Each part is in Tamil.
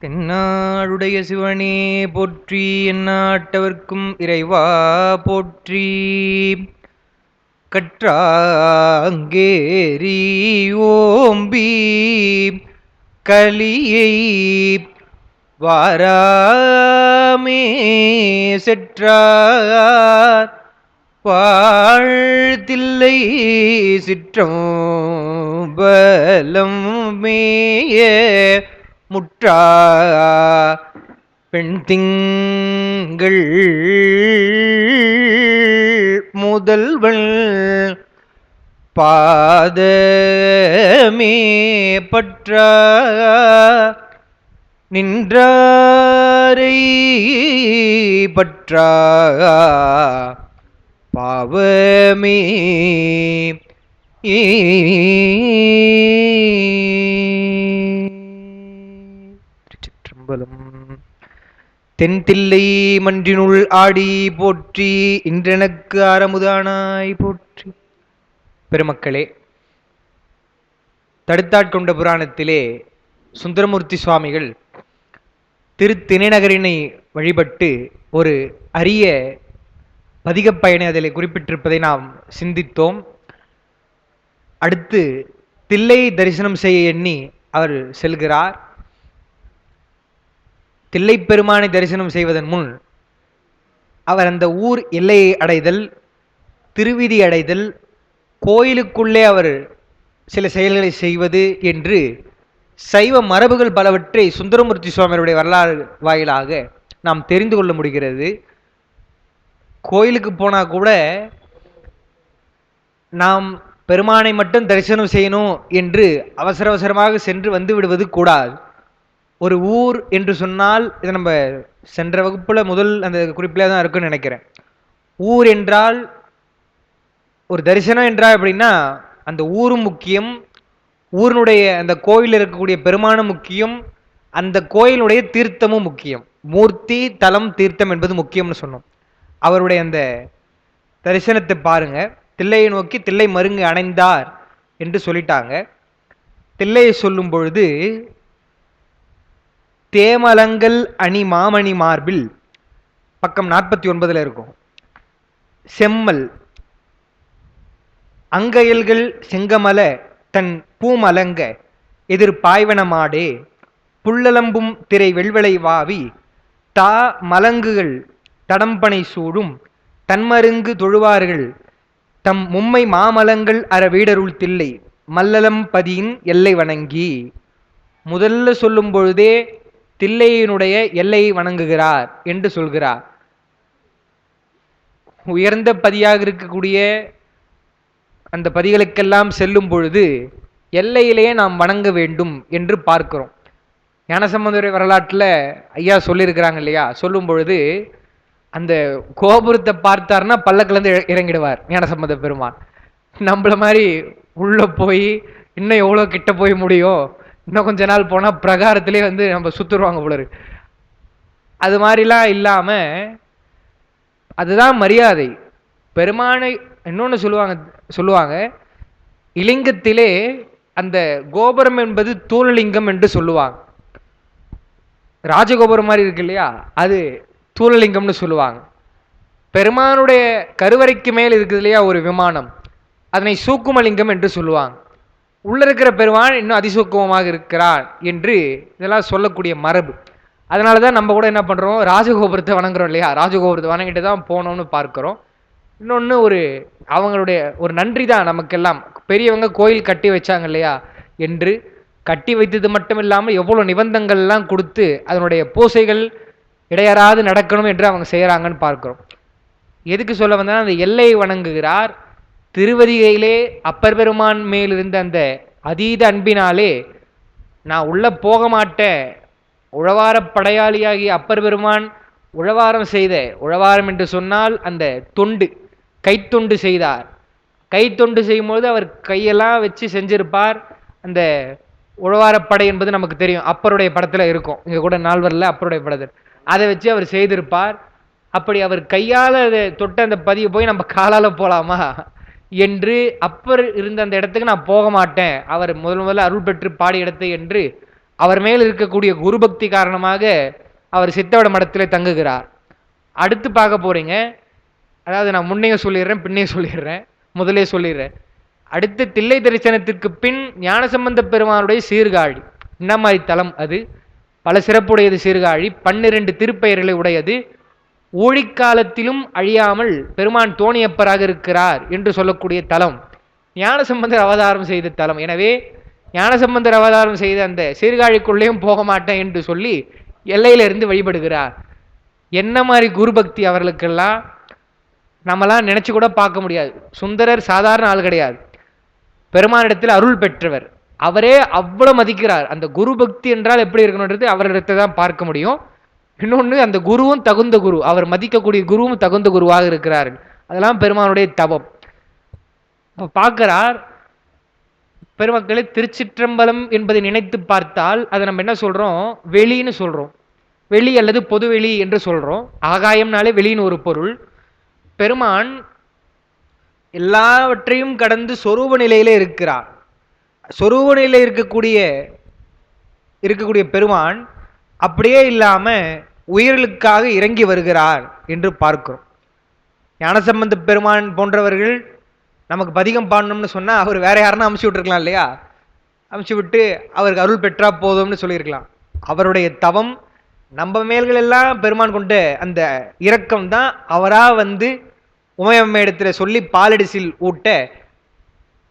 தென்னாடுடைய சிவனே போற்றி, எந்நாட்டவர்க்கும் இறைவா போற்றி. கற்றாங்கேரி ஓம்பி கலியை வாராமே செற்றார் வாழ்த்தில்லை சிற்றம்பலம் மேய முற்றா பெண் திங்கள் முதல்வள் பாதமே பற்றா நின்றாரை பற்றா பாவமே திருச்சிற்றம்பலம். தென்தில்லை மன்றினுள் ஆடி போற்றி, இன்றெனக்கு ஆரமுதானாய் போற்றி. பெருமக்களே, தடுத்தாட்கொண்ட புராணத்திலே சுந்தரமூர்த்தி சுவாமிகள் திருத்திணைநகரினை வழிபட்டு ஒரு அரிய பதிகப் பயனை அதில் குறிப்பிட்டிருப்பதை நாம் சிந்தித்தோம். அடுத்து தில்லை தரிசனம் செய்ய எண்ணி அவர் செல்கிறார். தில்லை பெருமானை தரிசனம் செய்வதன் முன் அவர் அந்த ஊர் எல்லையை அடைதல், திருவிதி அடைதல், கோயிலுக்குள்ளே அவர் சில செயல்களை செய்வது என்று சைவ மரபுகள் பலவற்றை சுந்தரமூர்த்தி சுவாமியுடைய வரலாறு வாயிலாக நாம் தெரிந்து கொள்ள முடிகிறது. கோயிலுக்கு போனா கூட நாம் பெருமானை மட்டும் தரிசனம் செய்யணும் என்று அவசர அவசரமாக சென்று வந்து விடுவது கூடாது. ஒரு ஊர் என்று சொன்னால், இதை நம்ம சென்ற வகுப்புல முதல் அந்த குறிப்பில தான் இருக்குன்னு நினைக்கிறேன். ஊர் என்றால் ஒரு தரிசனம் என்றால் அப்படின்னா அந்த ஊரும் முக்கியம், ஊரினுடைய அந்த கோயில் இருக்கக்கூடிய பெருமானும் முக்கியம், அந்த கோயிலுடைய தீர்த்தமும் முக்கியம். மூர்த்தி தலம் தீர்த்தம் என்பது முக்கியம்னு சொன்னோம். அவருடைய அந்த தரிசனத்தை பாருங்க. தில்லையை நோக்கி தில்லை மருங்கு அணைந்தார் என்று சொல்லிட்டாங்க. தில்லையை சொல்லும் பொழுது தேமலங்கள் அணி மாமணி மார்பில் பக்கம் 49 இருக்கும். செம்மல் அங்கையல்கள் செங்கமல தன் பூமலங்க எதிர் பாய்வனமாடே புள்ளலம்பும் திரை வெள்வளை வாவி தா மலங்குகள் தடம்பனை சூடும் தன்மருங்கு தொழுவார்கள் தம் மும்மை மாமலங்கள் அற வீடருள் தில்லை மல்லலம் பதியின் எல்லை வணங்கி. முதல்ல சொல்லும் பொழுதே தில்லையினுடைய எல்லையை வணங்குகிறார் என்று சொல்கிறார். உயர்ந்த பதியாக இருக்கக்கூடிய அந்த பதிகளுக்கெல்லாம் செல்லும் பொழுது எல்லையிலேயே நாம் வணங்க வேண்டும் என்று பார்க்கிறோம். ஞானசம்பந்தர் வரலாற்றில் ஐயா சொல்லியிருக்கிறாங்க இல்லையா, சொல்லும் பொழுது அந்த கோபுரத்தை பார்த்தார்னா பல்லக்கிலேருந்து இறங்கிடுவார் ஞானசம்பந்த பெருமான். நம்மள மாதிரி உள்ள போய் இன்னும் எவ்வளோ கிட்ட போய் முடியும், இன்னும் கொஞ்ச நாள் போனால் பிரகாரத்திலே வந்து நம்ம சுத்துருவாங்க போல இருக்கு. அது மாதிரிலாம் இல்லாம அதுதான் மரியாதை. பெருமானை இன்னொன்று சொல்லுவாங்க இலிங்கத்திலே அந்த கோபுரம் என்பது தூளலிங்கம் என்று சொல்லுவாங்க. ராஜகோபுரம் மாதிரி இருக்கு இல்லையா, அது தூளலிங்கம்னு சொல்லுவாங்க. பெருமானுடைய கருவறைக்கு மேல் இருக்குது இல்லையா ஒரு விமானம், அதனை சூக்குமலிங்கம் என்று சொல்லுவாங்க. உள்ள இருக்கிற பெருமான் இன்னும் அதிசூக்குமமாக இருக்கிறார் என்று இதெல்லாம் சொல்லக்கூடிய மரபு. அதனால தான் நம்ம கூட என்ன பண்ணுறோம், ராஜகோபுரத்தை வணங்குறோம் இல்லையா, ராஜகோபுரத்தை வணங்கிட்டு தான் போனோம்னு பார்க்குறோம். இன்னொன்று ஒரு அவங்களுடைய ஒரு நன்றி தான் நமக்கெல்லாம். பெரியவங்க கோயில் கட்டி வச்சாங்க இல்லையா என்று கட்டி வைத்தது மட்டும் இல்லாமல் எவ்வளோ நிபந்தங்கள்லாம் கொடுத்து அதனுடைய பூசைகள் இடையறாது நடக்கணும் என்று அவங்க செய்கிறாங்கன்னு பார்க்குறோம். எதுக்கு சொல்ல வந்தால் அந்த எல்லையை வணங்குகிறார். திருவதிகையிலே அப்பர் பெருமான் மேல் இருந்த அந்த அதீத அன்பினாலே நான் உள்ள போக மாட்டேன், உழவார படையாளியாகிய அப்பர் பெருமான் உழவாரம் செய்த, உழவாரம் என்று சொன்னால் அந்த தொண்டு, கைத்தொண்டு செய்தார். கைத்தொண்டு செய்யும்போது அவர் கையெல்லாம் வச்சு செஞ்சிருப்பார். அந்த உழவாரப்படை என்பது நமக்கு தெரியும், அப்பருடைய படத்தில் இருக்கும், இங்கே கூட நால்வரில் அப்பருடைய படத்தில் அதை வச்சு அவர் செய்திருப்பார். அப்படி அவர் கையால் அதை தொட்ட அந்த பதியை போய் நம்ம காலால் போகலாமா என்று அப்பர் இருந்த அந்த இடத்துக்கு நான் போக மாட்டேன், அவர் முதல்ல அருள் பெற்று பாடி இடத்தை என்று அவர் மேல் இருக்கக்கூடிய குரு பக்தி காரணமாக அவர் சித்தவட மடத்திலே தங்குகிறார். அடுத்து பார்க்க போறீங்க, அதாவது நான் முன்னையே சொல்லிடுறேன், பின்னே சொல்லிடுறேன், முதலே சொல்லிடுறேன். அடுத்து தில்லை தரிசனத்திற்கு பின் ஞானசம்பந்த பெருமானுடைய சீர்காழி, என்ன மாதிரி தலம் அது? பல சிறப்புடையது சீர்காழி. 12 திருப்பெயர்களை உடையது. ஊழிக்காலத்திலும் அழியாமல் பெருமான் தோணியப்பராக இருக்கிறார் என்று சொல்லக்கூடிய தலம் ஞானசம்பந்தர் அவதாரம் செய்த தலம். எனவே ஞானசம்பந்தர் அவதாரம் செய்த அந்த சீர்காழிக்குள்ளேயும் போக மாட்டேன் என்று சொல்லி எல்லையில இருந்து வழிபடுகிறார். என்ன மாதிரி குரு பக்தி அவர்களுக்கெல்லாம் நம்மளாம் நினைச்சு கூட பார்க்க முடியாது. சுந்தரர் சாதாரண ஆள் கிடையாது, பெருமானிடத்தில் அருள் பெற்றவர். அவரே அவ்வளவு மதிக்கிறார். அந்த குரு பக்தி என்றால் எப்படி இருக்கணுன்றது அவரிடத்தை தான் பார்க்க முடியும். இன்னொன்று, அந்த குருவும் தகுந்த குரு, அவர் மதிக்கக்கூடிய குருவும் தகுந்த குருவாக இருக்கிறார்கள். அதெல்லாம் பெருமானுடைய தவம். இப்போ பார்க்கிறார் பெருமக்களை, திருச்சிற்றம்பலம் என்பதை நினைத்து பார்த்தால் அதை நம்ம என்ன சொல்றோம்? வெளின்னு சொல்றோம். வெளி அல்லது பொதுவெளி என்று சொல்றோம். ஆகாயம்னாலே வெளின்னு ஒரு பொருள். பெருமான் எல்லாவற்றையும் கடந்து சொரூப நிலையில இருக்கிறார். சொரூப நிலையில இருக்கக்கூடிய பெருமான் அப்படியே இல்லாம உயிர்களுக்காக இறங்கி வருகிறார் என்று பார்க்கிறோம். ஞானசம்பந்த பெருமான் போன்றவர்கள் நமக்கு பதிகம் பாடணும்னு சொன்னா அவர் வேற யாருன்னா அமுச்சு விட்டுருக்கலாம் இல்லையா? அமுச்சு விட்டு அவருக்கு அருள் பெற்றா போதும்னு சொல்லியிருக்கலாம். அவருடைய தவம், நம்ம மேல்கள் எல்லாம் பெருமான் கொண்ட அந்த இரக்கம் தான் அவரா வந்து உமையம்மை இடத்துல சொல்லி பாலடிசில் ஊட்ட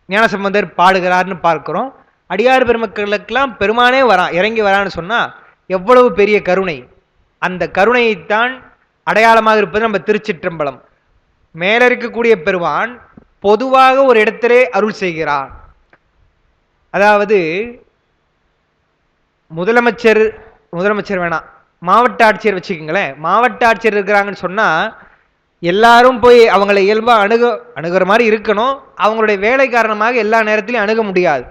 ஞானசம்பந்தர் பாடுகிறார்னு பார்க்கிறோம். அடியார் பெருமக்களுக்கெல்லாம் பெருமானே வரான், இறங்கி வரான்னு சொன்னா எவ்வளவு பெரிய கருணை! அந்த கருணையைத்தான் அடையாளமாக இருப்பது நம்ம திருச்சிற்றம்பலம். மேல இருக்கக்கூடிய பெருமான் பொதுவாக ஒரு இடத்திலே அருள் செய்கிறார். அதாவது முதலமைச்சர் வேணாம், மாவட்ட ஆட்சியர் வச்சுக்கோங்களேன். மாவட்ட ஆட்சியர் இருக்கிறாங்கன்னு சொன்னா எல்லாரும் போய் அவங்களை இயல்பா அணுகிற மாதிரி இருக்கணும். அவங்களுடைய வேலை காரணமாக எல்லா நேரத்திலையும் அணுக முடியாது.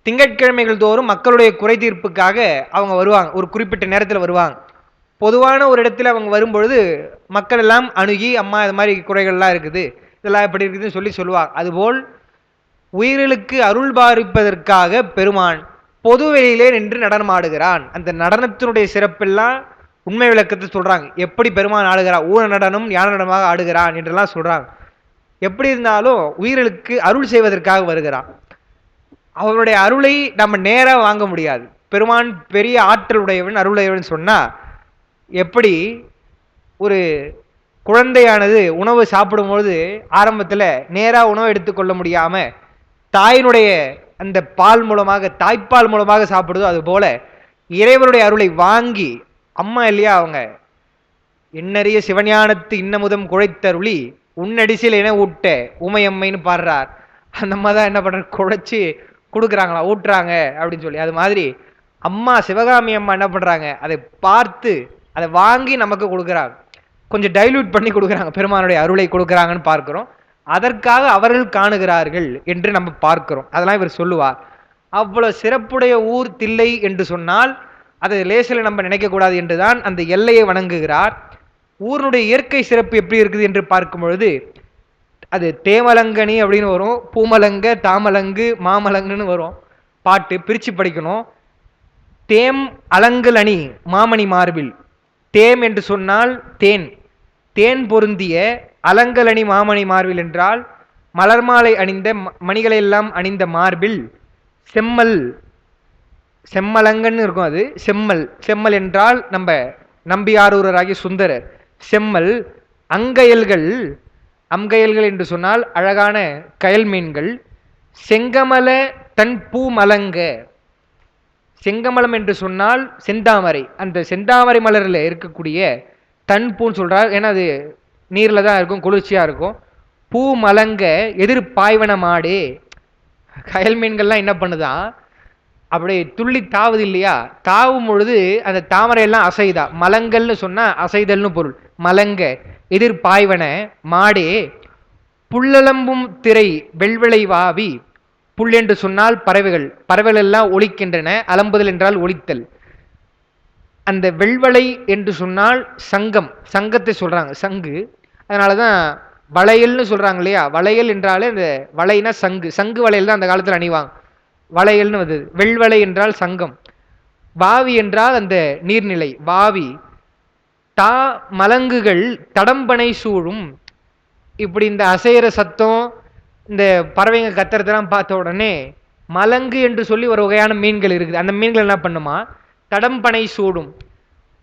திங்கட்கிழமைகள் தோறும் மக்களுடைய குறை தீர்ப்புக்காக அவங்க வருவாங்க, ஒரு குறிப்பிட்ட நேரத்தில் வருவாங்க. பொதுவான ஒரு இடத்துல அவங்க வரும்பொழுது மக்கள் எல்லாம் அணுகி, அம்மா இது மாதிரி குறைகள்லாம் இருக்குது, இதெல்லாம் எப்படி இருக்குதுன்னு சொல்லுவாங்க. அதுபோல் உயிர்களுக்கு அருள் பாரிப்பதற்காக பெருமான் பொது வெளியிலே நின்று நடனம் ஆடுகிறான். அந்த நடனத்தினுடைய சிறப்பெல்லாம் உண்மை விளக்கத்தை சொல்றாங்க. எப்படி பெருமான் ஆடுகிறான், ஊன நடனம் ஞான நடனமாக ஆடுகிறான் என்றெல்லாம் சொல்றாங்க. எப்படி இருந்தாலும் உயிர்களுக்கு அருள் செய்வதற்காக வருகிறான். அவருடைய அருளை நம்ம நேராக வாங்க முடியாது. பெருமான் பெரிய ஆற்றலுடையவன், அருளுடையவன் சொன்னா எப்படி ஒரு குழந்தையானது உணவு சாப்பிடும்பொழுது ஆரம்பத்தில் நேராக உணவு எடுத்துக்கொள்ள முடியாம தாயினுடைய அந்த பால் மூலமாக, தாய்ப்பால் மூலமாக சாப்பிடுதோ, அது போல இறைவனுடைய அருளை வாங்கி, அம்மா இல்லையா அவங்க, எண்ணறிய சிவஞானத்து இன்னமுதம் குழைத்தருளி உன்னடிசில் என ஊட்ட உமையம்மைன்னு பாடுறார். அந்த அம்மா தான் என்ன பண்ற, குழைச்சி கொடுக்குறாங்களா, ஊட்டுறாங்க அப்படின்னு சொல்லி. அது மாதிரி அம்மா சிவகாமி அம்மா என்ன பண்றாங்க, அதை பார்த்து அதை வாங்கி நமக்கு கொடுக்குறாங்க. கொஞ்சம் டைல்யூட் பண்ணி கொடுக்குறாங்க, பெருமானுடைய அருளை கொடுக்குறாங்கன்னு பார்க்கிறோம். அதற்காக அவர்கள் காணுகிறார்கள் என்று நம்ம பார்க்கிறோம். அதெல்லாம் இவர் சொல்லுவார். அவ்வளவு சிறப்புடைய ஊர் தில்லை என்று சொன்னால் அதை லேசில் நம்ம நினைக்கக்கூடாது என்றுதான் அந்த எல்லையை வணங்குகிறார். ஊருடைய இயற்கை சிறப்பு எப்படி இருக்குது என்று பார்க்கும் பொழுது அது தேமலங்கனி அப்படின்னு வரும், பூமலங்க, தாமலங்கு, மாமலங்குன்னு வரும். பாட்டு பிரித்து படிக்கணும். தேம் அலங்கல் அணி மாமணி மார்பில். தேம் என்று சொன்னால் தேன், தேன் பொருந்திய அலங்கலணி மாமணி மார்பில் என்றால் மலர் மாலை அணிந்த மணிகளை எல்லாம் அணிந்த மார்பில் செம்மல், செம்மலங்கன்னு இருக்கும். அது செம்மல். செம்மல் என்றால் நம்ம நம்பியாரூரராகிய சுந்தரர். செம்மல் அங்கயல்கள், அங்கயல்கள் என்று சொன்னால் அழகான கயல் மீன்கள். செங்கமல தன் பூ மலங்க, செங்கமலம் என்று சொன்னால் செந்தாமரை. அந்த செந்தாமரை மலரில் இருக்கக்கூடிய தன் பூன்னு சொல்றார். ஏன்னா அது நீரில் தான் இருக்கும், குளிர்ச்சியாக இருக்கும். பூ மலங்க எதிர் பாய்வன மாடு. கயல் மீன்கள்லாம் என்ன பண்ணுதான், அப்படி துள்ளி தாவுது இல்லையா? தாவும் பொழுது அந்த தாமரையெல்லாம் அசைதா. மலங்கள்னு சொன்னா அசைதல்னு பொருள். மலங்க எதிர் பாய்வன மாடே புல்லலம்பும் திரை வெள்விளை வாவி. புல் என்று சொன்னால் பறவைகள், பறவைகள் எல்லாம் ஒலிக்கின்றன. அலம்புதல் என்றால் ஒலித்தல். அந்த வெள்வளை என்று சொன்னால் சங்கம், சங்கத்தை சொல்றாங்க, சங்கு. அதனாலதான் வளையல்னு சொல்றாங்க இல்லையா? வளையல் என்றாலே இந்த வளைனா சங்கு, சங்கு வளையல் தான் அந்த காலத்தில் அணிவாங்க. வளையல்னு வந்தது. வெள்வளை என்றால் சங்கம். வாவி என்றால் அந்த நீர்நிலை வாவி. தா மலங்குகள் தடம்பனை சூழும். இப்படி இந்த அசைற சத்தம், இந்த பறவைங்க கத்துறதெல்லாம் பார்த்த உடனே மலங்கு என்று சொல்லி ஒரு வகையான மீன்கள் இருக்குது. அந்த மீன்கள் என்ன பண்ணுமா, தடம்பனை சூடும்.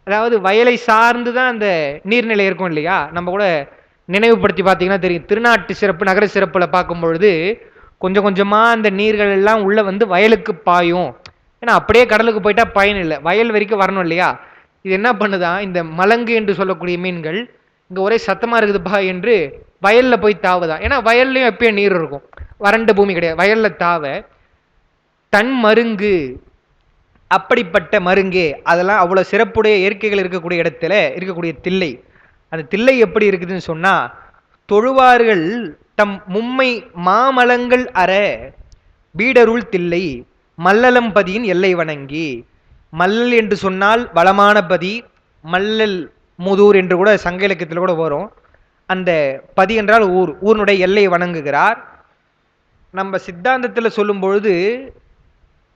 அதாவது வயலை சார்ந்து தான் அந்த நீர்நிலை இருக்கும் இல்லையா. நம்ம கூட நினைவுபடுத்தி பார்த்தீங்கன்னா தெரியும், திருநாட்டு சிறப்பு நகர சிறப்பில் பார்க்கும் பொழுது கொஞ்சம் கொஞ்சமாக அந்த நீர்கள் எல்லாம் உள்ள வந்து வயலுக்கு பாயும். ஏன்னா அப்படியே கடலுக்கு போயிட்டா பயன் இல்லை, வயல் வரைக்கும் வரணும் இல்லையா. இது என்ன பண்ணுதான், இந்த மலங்கு என்று சொல்லக்கூடிய மீன்கள் இங்கே ஒரே சத்தமாக இருக்குதுப்பா என்று வயலில் போய் தாவுதான். ஏன்னா வயல்லையும் எப்பயும் நீர் இருக்கும், வறண்ட பூமி கிடையாது, வயலில் தாவ. தன் மருங்கு, அப்படிப்பட்ட மருங்கே, அதெல்லாம் அவ்வளோ சிறப்புடைய இயற்கைகள் இருக்கக்கூடிய இடத்துல இருக்கக்கூடிய தில்லை. அந்த தில்லை எப்படி இருக்குதுன்னு சொன்னா, தொழுவார்கள் தம் மும்மை மாமலங்கள் அற பீடருள் தில்லை மல்லலம் பதியின் எல்லை வணங்கி. மல்லல் என்று சொன்னால் வளமான பதி, மல்லல் முதூர் என்று கூட சங்க இலக்கியத்தில் கூட வரும். அந்த பதி என்றால் ஊர், ஊருடைய எல்லை வணங்குகிறார். நம்ம சித்தாந்தத்தில் சொல்லும் பொழுது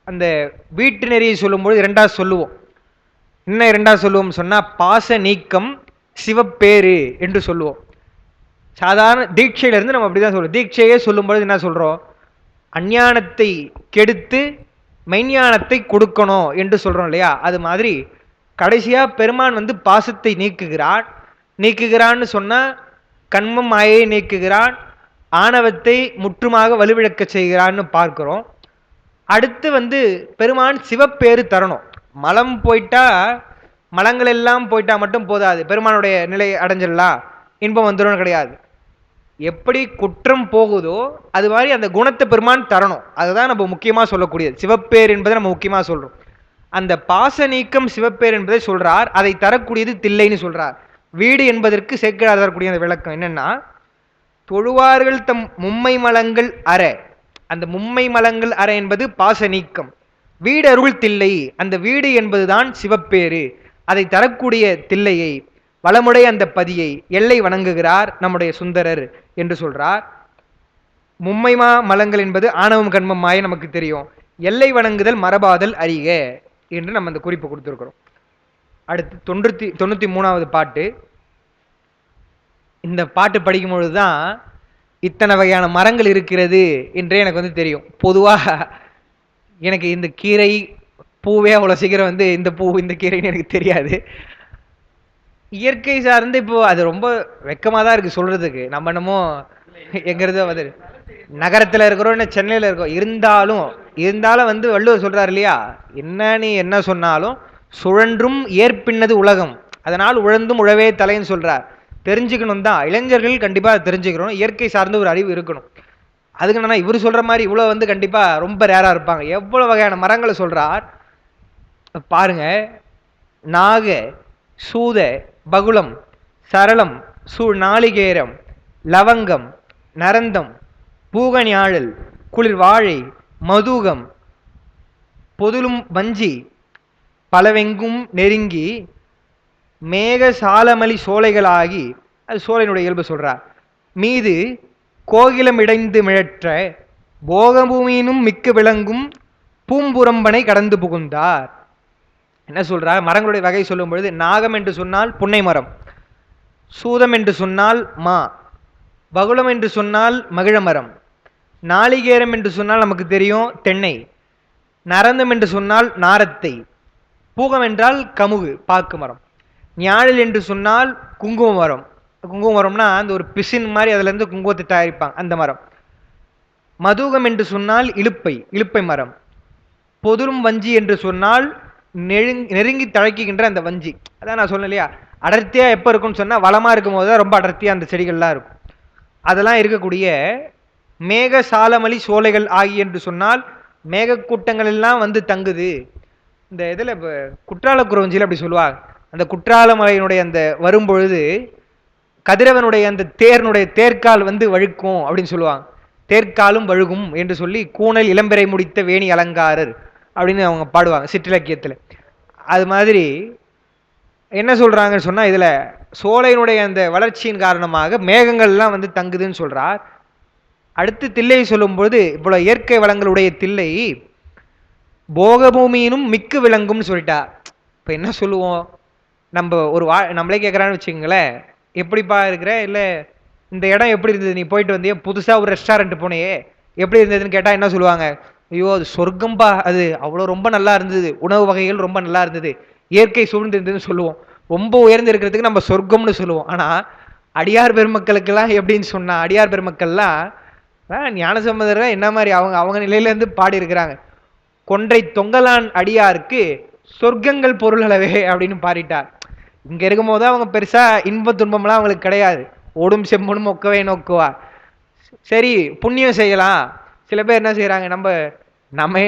அந்த வீட்டு நெறியை சொல்லும்போது இரண்டாவது சொல்லுவோம். என்ன இரண்டாவது சொல்லுவோம் சொன்னா, பாச நீக்கம் சிவப்பேறு என்று சொல்லுவோம். சாதாரண தீட்சையில இருந்து நம்ம அப்படிதான் சொல்லுவோம். தீட்சையே சொல்லும் பொழுது என்ன சொல்றோம், அஞ்ஞானத்தை கெடுத்து மெய்ஞானத்தை கொடுக்கணும் என்று சொல்றோம் இல்லையா. அது மாதிரி கடைசியா பெருமான் வந்து பாசத்தை நீக்குகிறான். நீக்குகிறான்னு சொன்னா கண்மம் மாயை நீக்குகிறான், ஆணவத்தை முற்றுமாக வலுவிழக்க செய்கிறான்னு பார்க்கிறோம். அடுத்து வந்து பெருமான் சிவப்பேறு தரணும். மலம் போயிட்டா, மலங்கள் எல்லாம் போயிட்டா மட்டும் போதாது, பெருமானுடைய நிலை அடைஞ்சிடலாம் இன்பம் வந்துடும் கிடையாது. எப்படி குற்றம் போகுதோ அது மாதிரி அந்த குணத்தை பெருமான் தரணும். அதுதான் நம்ம முக்கியமாக சொல்லக்கூடியது. சிவப்பேர் என்பதை நம்ம முக்கியமாக சொல்றோம். அந்த பாச நீக்கம் சிவப்பேர் என்பதை சொல்றார். அதை தரக்கூடியது தில்லைன்னு சொல்றார். வீடு என்பதற்கு சேக்கிழார் தரக்கூடிய அந்த விளக்கம் என்னன்னா, தொழுவார்கள் தம் மும்மை மலங்கள் அற, அந்த மும்மை மலங்கள் அற என்பது பாச நீக்கம். வீடு அருள் தில்லை, அந்த வீடு என்பதுதான் சிவப்பேறு. அதை தரக்கூடிய தில்லையை, வளமுடைய அந்த பதியை எல்லை வணங்குகிறார் நம்முடைய சுந்தரர் என்று சொல்றார். மும்மைமா மலங்கள் என்பது ஆணவம் கண்மம் மாய நமக்கு தெரியும். எல்லை வணங்குதல் மரபாதல் அறிக என்று நம்ம அந்த குறிப்பு கொடுத்துருக்கிறோம். அடுத்து 93வது பாட்டு. இந்த பாட்டு படிக்கும் பொழுதுதான் இத்தனை வகையான மரங்கள் இருக்கிறது என்றே எனக்கு வந்து தெரியும். பொதுவாக எனக்கு இந்த கீரை பூவே அவ்வளோ சீக்கிரம் வந்து இந்த பூ இந்த கீரைன்னு எனக்கு தெரியாது. இயற்கை சார்ந்து இப்போ அது ரொம்ப வெக்கமாக தான் இருக்கு சொல்றதுக்கு. நம்ம என்னமோ எங்கிறது வந்து நகரத்தில் இருக்கிறோம், இல்லை சென்னையில் இருக்கோம், இருந்தாலும் வந்து வள்ளுவர் சொல்றாரு இல்லையா, என்ன நீ என்ன சொன்னாலும் சுழன்றும் ஏற்பின்னது உலகம், அதனால் உழந்தும் உழவே தலைன்னு சொல்றார். தெரிஞ்சுக்கணும் தான், இளைஞர்கள் கண்டிப்பாக தெரிஞ்சுக்கணும். இயற்கை சார்ந்த ஒரு அறிவு இருக்கணும். அதுக்கு என்னன்னா, இவர் சொல்ற மாதிரி இவ்வளோ வந்து கண்டிப்பாக ரொம்ப ரேரா இருப்பாங்க. எவ்வளோ வகையான மரங்களை சொல்றார் பாருங்க. நாக, சூத, பகுளம், சரளம், சூழ் நாளிகேரம், லவங்கம், நரந்தம், பூகஞாழல், குளிர் வாழை, மதுகம், பொதுலும் வஞ்சி, பலவெங்கும் நெருங்கி மேக சாலமலி சோலைகளாகி, அது சோலையினுடைய இயல்பு சொல்றார். மீது கோகிலம் இடைந்து மிழற்ற போகபூமியினும் மிக்க விளங்கும் பூம்புறம்பனை கடந்து புகுந்தார். என்ன சொல்றார், மரங்களுடைய வகை சொல்லும் பொழுது, நாகம் என்று சொன்னால் புன்னை மரம், சூதம் என்று சொன்னால் மா, பகுளம் என்று சொன்னால் மகிழ மரம், நாளிகேரம் என்று சொன்னால் நமக்கு தெரியும் தென்னை, நரந்தம் என்று சொன்னால் நாரத்தை, பூகம் என்றால் கமுகு பாக்கு மரம், ஞாழல் என்று சொன்னால் குங்கும மரம். குங்கும மரம்னா அந்த ஒரு பிசின் மாதிரி அதுல இருந்து குங்குமத்தை தயாரிப்பாங்க அந்த மரம். மதுகம் என்று சொன்னால் இலுப்பை மரம். பொதுரும் வஞ்சி என்று சொன்னால் நெருங்கி தழைக்குகின்ற அந்த வஞ்சி. அதான் நான் சொன்னேன் இல்லையா, அடர்த்தியா எப்போ இருக்கும்னு சொன்னா வளமா இருக்கும் போது தான் ரொம்ப அடர்த்தியா அந்த செடிகள்லாம் இருக்கும். அதெல்லாம் இருக்கக்கூடிய மேக சாலமலி சோலைகள் ஆகி என்று சொன்னால் மேகக்கூட்டங்கள் எல்லாம் வந்து தங்குது. இந்த இதில் இப்போ குற்றால குறவஞ்சியில் அப்படி சொல்லுவாங்க. அந்த குற்றாலமலையினுடைய அந்த வரும்பொழுது கதிரவனுடைய அந்த தேர்கால் வந்து வழுக்கும் அப்படின்னு சொல்லுவாங்க. தேர்காலும் வழுகும் என்று சொல்லி கூணல் இளம்பெறை முடித்த வேணி அலங்காரர் அப்படின்னு அவங்க பாடுவாங்க சிற்றிலக்கியத்தில். அது மாதிரி என்ன சொல்றாங்கன்னு சொன்னா, இதுல சோலையினுடைய அந்த வளர்ச்சியின் காரணமாக மேகங்கள்லாம் வந்து தங்குதுன்னு சொல்றார். அடுத்து தில்லையை சொல்லும்போது, இவ்வளவு இயற்கை வளங்களுடைய தில்லை போகபூமியினும் மிக்கு விளங்கும்னு சொல்லிட்டா. இப்ப என்ன சொல்லுவோம், நம்ம ஒரு நம்மளே கேட்கறான்னு வச்சுக்கோங்களேன், எப்படிப்பா இருக்கிற, இல்ல இந்த இடம் எப்படி இருந்தது, நீ போயிட்டு வந்தியே, புதுசா ஒரு ரெஸ்டாரண்ட் போனியே எப்படி இருந்ததுன்னு கேட்டா என்ன சொல்லுவாங்க, ஐயோ அது சொர்க்கம்பா, அது அவ்வளோ ரொம்ப நல்லா இருந்தது, உணவு வகைகள் ரொம்ப நல்லா இருந்தது, இயற்கை சூழ்ந்து இருந்ததுன்னு சொல்லுவோம். ரொம்ப உயர்ந்து இருக்கிறதுக்கு நம்ம சொர்க்கம்னு சொல்லுவோம். ஆனா அடியார் பெருமக்களுக்கெல்லாம் எப்படின்னு சொன்னா, அடியார் பெருமக்கள்லாம் ஞானசம்பந்தர் என்ன மாதிரி அவங்க அவங்க நிலையில இருந்து பாடி இருக்கிறாங்க. கொன்றை தொங்கலான் அடியாருக்கு சொர்க்கங்கள் பொருள் அளவே அப்படின்னு பாடிட்டார். இங்க இருக்கும் போது அவங்க பெருசா இன்ப துன்பம்லாம் அவங்களுக்கு கிடையாது. ஓடும் செம்பனும் ஒக்கவே நோக்குவார். சரி புண்ணியம் செய்யலாம். சில பேர் என்ன செய்யறாங்க,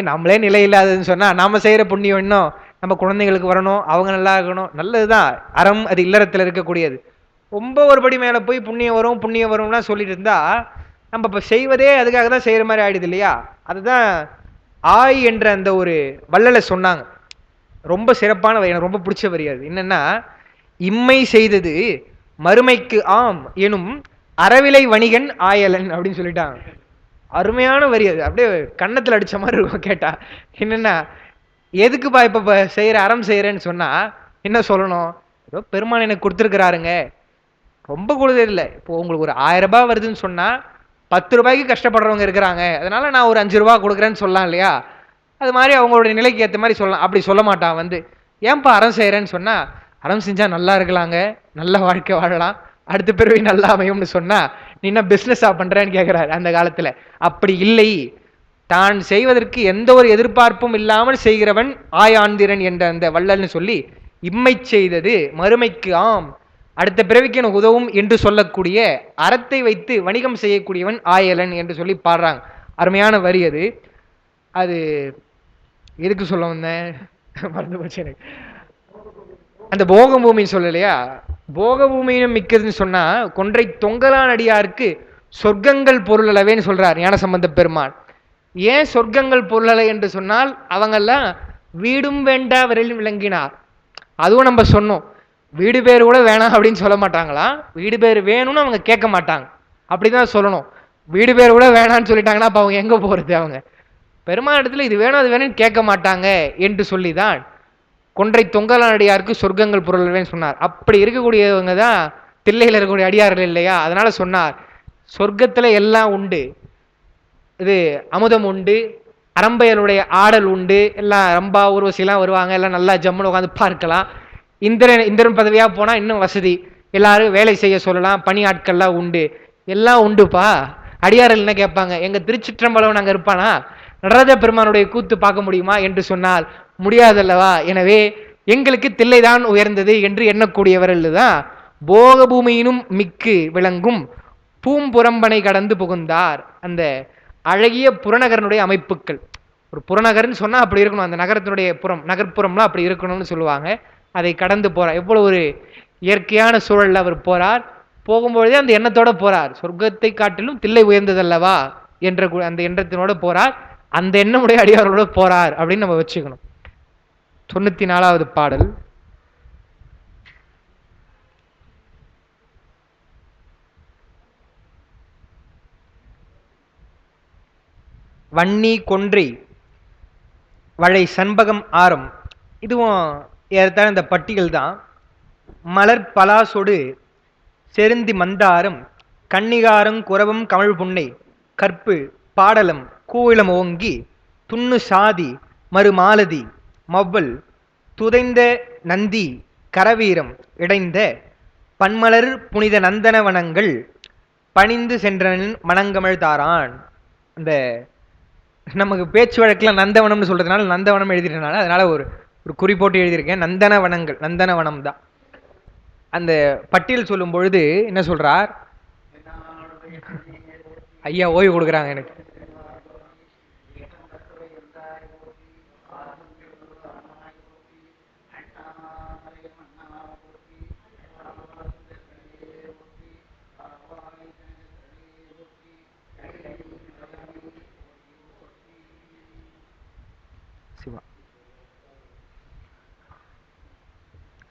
நம்மளே நிலை இல்லாததுன்னு சொன்னா நாம செய்யற புண்ணியம் இன்னும் நம்ம குழந்தைங்களுக்கு வரணும், அவங்க நல்லா இருக்கணும், நல்லதுதான். அறம் அது இல்லறத்துல இருக்கக்கூடியது. ரொம்ப ஒரு படி மேல போய் புண்ணியம் வரும் புண்ணியம் வரும்னா சொல்லிட்டு இருந்தா நம்ம இப்ப செய்வதே அதுக்காக தான் செய்யற மாதிரி ஆயிடுது இல்லையா. அதுதான் ஆய் என்ற அந்த ஒரு வள்ளலை சொன்னாங்க. ரொம்ப சிறப்பான எனக்கு ரொம்ப பிடிச்ச வரி. அது என்னன்னா, இம்மை செய்தது மறுமைக்கு ஆம் எனும் அறவிலை வணிகன் ஆயலன் அப்படின்னு சொல்லிட்டாங்க. அருமையான வரி அது. அப்படியே கன்னத்துல அடிச்ச மாதிரி இருக்கும் கேட்டா. என்னன்னா, எதுக்குப்பா இப்ப செய்யற அறம் செய்யறேன்னு சொன்னா என்ன சொல்லணும், ஏதோ பெருமான் எனக்கு கொடுத்துருக்கிறாருங்க, ரொம்ப கொடுத்தது இல்லை. இப்போ உங்களுக்கு ஒரு 1000 ரூபாய் வருதுன்னு சொன்னா 10 ரூபாய்க்கு கஷ்டப்படுறவங்க இருக்கிறாங்க, அதனால நான் ஒரு 5 ரூபாய் கொடுக்குறேன்னு சொல்லலாம் இல்லையா. அது மாதிரி அவங்களுடைய நிலைக்கு ஏற்ற மாதிரி சொல்லலாம். அப்படி சொல்ல மாட்டான் வந்து, ஏன்பா அறம் செய்யறேன்னு சொன்னா, அறம் செஞ்சா நல்லா இருக்கலாங்க, நல்ல வாழ்க்கை வாழலாம், அடுத்த பிறவி நல்லா அமையும்னு சொன்னா நீ என்ன பிசினஸா பண்றேன்னு கேட்கிறாரு அந்த காலத்துல. அப்படி இல்லை, தான் செய்வதற்கு எந்த ஒரு எதிர்பார்ப்பும் இல்லாமல் செய்கிறவன் ஆயாந்திரன் என்ற அந்த வள்ளல்னு சொல்லி, இம்மை செய்தது மறுமைக்கு ஆம் அடுத்த பிறவிக்கு எனக்கு உதவும் என்று சொல்லக்கூடிய அறத்தை வைத்து வணிகம் செய்யக்கூடியவன் ஆயலன் என்று சொல்லி பாடுறாங்க. அருமையான வரி அது. அது எதுக்கு சொல்ல வந்தேன் மறந்து போச்சு எனக்கு. அந்த போக பூமின்னு சொல்லலையா, போக பூமியிலும் மிக்கதுன்னு சொன்னா கொன்றை தொங்கலான் அடியாருக்கு சொர்க்கங்கள் பொருள் அளவேன்னு சொல்றார் ஞானசம்பந்த பெருமான். ஏன் சொர்க்கங்கள் பொருளலை என்று சொன்னால், அவங்கெல்லாம் வீடும் வேண்டா விரலில் விளங்கினார். அதுவும் நம்ம சொன்னோம், வீடு பேர் கூட வேணாம் அப்படின்னு சொல்ல மாட்டாங்களா, வீடு பேர் வேணும்னு அவங்க கேட்க மாட்டாங்க, அப்படிதான் சொல்லணும். வீடு பேர் கூட வேணான்னு சொல்லிட்டாங்கன்னா அப்ப அவங்க எங்க போறது, அவங்க பெருமாள் இடத்துல இது வேணும் அது வேணும்னு கேட்க மாட்டாங்க என்று சொல்லிதான் கொன்றை தொங்கலான் அடியாருக்கு சொர்க்கங்கள் பொருள்வேன்னு சொன்னார். அப்படி இருக்கக்கூடியவங்க தான் தில்லையில் இருக்கக்கூடிய அடியார்கள் இல்லையா. அதனால சொன்னார், சொர்க்கத்துல எல்லாம் உண்டு, இது அமுதம் உண்டு, அரம்பையலுடைய ஆடல் உண்டு, எல்லாம் ரம்பா ஊர்வசிலாம் வருவாங்க, எல்லாம் நல்லா ஜம்முன்னு உட்காந்து பார்க்கலாம். இந்திரன் பதவியா போனா இன்னும் வசதி, எல்லாரும் வேலை செய்ய சொல்லலாம், பணி ஆட்கள்லாம் உண்டு, எல்லாம் உண்டுப்பா. அடியார்கள் என்ன கேட்பாங்க, எங்க திருச்சிற்றம்பலம் நாங்க இருப்பானா, நடராஜ பெருமானுடைய கூத்து பார்க்க முடியுமா என்று சொன்னால் முடியாதல்லவா. எனவே எங்களுக்கு தில்லைதான் உயர்ந்தது என்று எண்ணக்கூடியவர்கள் தான் போக பூமியினும் மிக்கு விளங்கும் பூம்புறம்பனை கடந்து புகுந்தார். அந்த அழகிய புறநகரனுடைய அமைப்புகள், ஒரு புறநகர்னு சொன்னா அப்படி இருக்கணும், அந்த நகரத்தினுடைய புறம் நகர்ப்புறம்லாம் அப்படி இருக்கணும்னு சொல்லுவாங்க. அதை கடந்து போறார். எவ்வளவு ஒரு இயற்கையான சூழல்ல அவர் போறார். போகும்பொழுதே அந்த எண்ணத்தோட போறார், சொர்க்கத்தை காட்டிலும் தில்லை உயர்ந்ததல்லவா என்ற அந்த எண்ணத்தினோட போறார். அந்த எண்ணமுடைய அடியாரோட போறார் அப்படின்னு நம்ம வச்சுக்கணும். 94வது பாடல். வன்னி கொன்றை வளை சண்பகம் ஆரம், இதுவும் ஏறத்தாழ இந்த பட்டியல் தான். மலர் பலாசொடு செருந்தி மந்தாரம் கன்னிகாரம் குரவம் கமழ் புன்னை கற்பு பாடலம் கூவிளம் ஓங்கி துண்ணு சாதி மறு மாலதி மவ்வல் துதைந்த நந்தி கரவீரம் இடைந்த பன்மலர் புனித நந்தனவனங்கள் பணிந்து சென்றனின் மணங்கமழ் தாரான். அந்த நமக்கு பேச்சு வழக்கில் நந்தவனம்னு சொல்றதுனால நந்தவனம் எழுதிட்டனால அதனால ஒரு ஒரு குறி போட்டு எழுதியிருக்கேன். நந்தனவனங்கள், நந்தனவனம் தான். அந்த பட்டியல் சொல்லும் பொழுது என்ன சொல்றார், ஐயா ஓய்வு கொடுக்குறாங்க எனக்கு.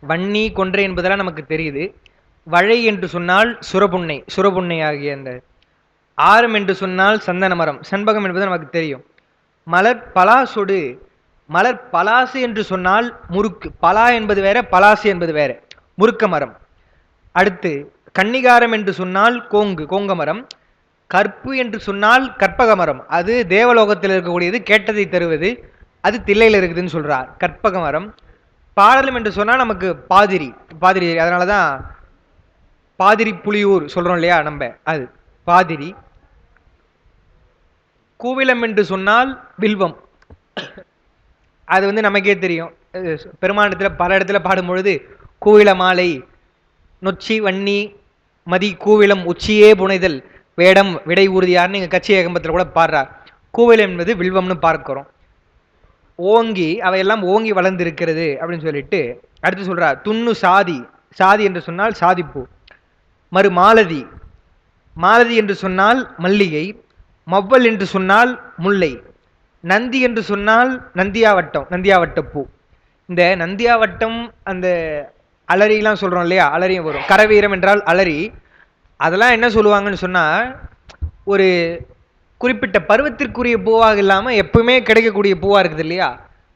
வன்னி கொன்றை என்பதெல்லாம் நமக்கு தெரியுது. வழை என்று சொன்னால் சுரபுன்னை, சுரபுன்னை ஆகிய அந்த ஆரம் என்று சொன்னால் சந்தன மரம், சண்பகம் என்பது நமக்கு தெரியும். மலர் பலாசொடு மலர் பலாசு என்று சொன்னால் முறுக்கு, பலா என்பது வேற, பலாசு என்பது வேற, முறுக்க மரம். அடுத்து கன்னிகாரம் என்று சொன்னால் கோங்க மரம். கற்பு என்று சொன்னால் கற்பக மரம், அது தேவலோகத்தில் இருக்கக்கூடியது, கேட்டதை தருவது, அது தில்லையில் இருக்குதுன்னு சொல்றார், கற்பக மரம். பாடலம் என்று சொன்னால் நமக்கு பாதிரி, பாதிரி அதனாலதான் பாதிரி புலியூர் சொல்றோம் இல்லையா நம்ம, அது பாதிரி. கூவிலம் என்று சொன்னால் வில்வம், அது நமக்கே தெரியும். பெருமாண்டத்துல பல இடத்துல பாடும் பொழுது கூவில மாலை நொச்சி வன்னி மதி கூவிலம் உச்சியே புனைதல் வேடம் விடை ஊர்தியார்னு நீங்க கட்சி ஏகம்பத்தில் கூட பாடுறார். கூவிலம் என்பது வில்வம்னு பார்க்கிறோம். ஓங்கி அவையெல்லாம் ஓங்கி வளர்ந்திருக்கிறது அப்படின்னு சொல்லிட்டு அடுத்து சொல்றார். துண்ணு சாதி, சாதி என்று சொன்னால் சாதிப்பூ. மறு மாலதி, மாலதி என்று சொன்னால் மல்லிகை. மவ்வல் என்று சொன்னால் முல்லை. நந்தி என்று சொன்னால் நந்தியாவட்டம், நந்தியாவட்டப்பூ. இந்த நந்தியாவட்டம் அந்த அலரிலாம் சொல்றோம் இல்லையா, அலரியும் வரும். கரவீரம் என்றால் அலரி. அதெல்லாம் என்ன சொல்லுவாங்கன்னு சொன்னா, ஒரு குறிப்பிட்ட பருவத்திற்குரிய பூவாக இல்லாம எப்பவுமே கிடைக்கக்கூடிய பூவா இருக்குது இல்லையா,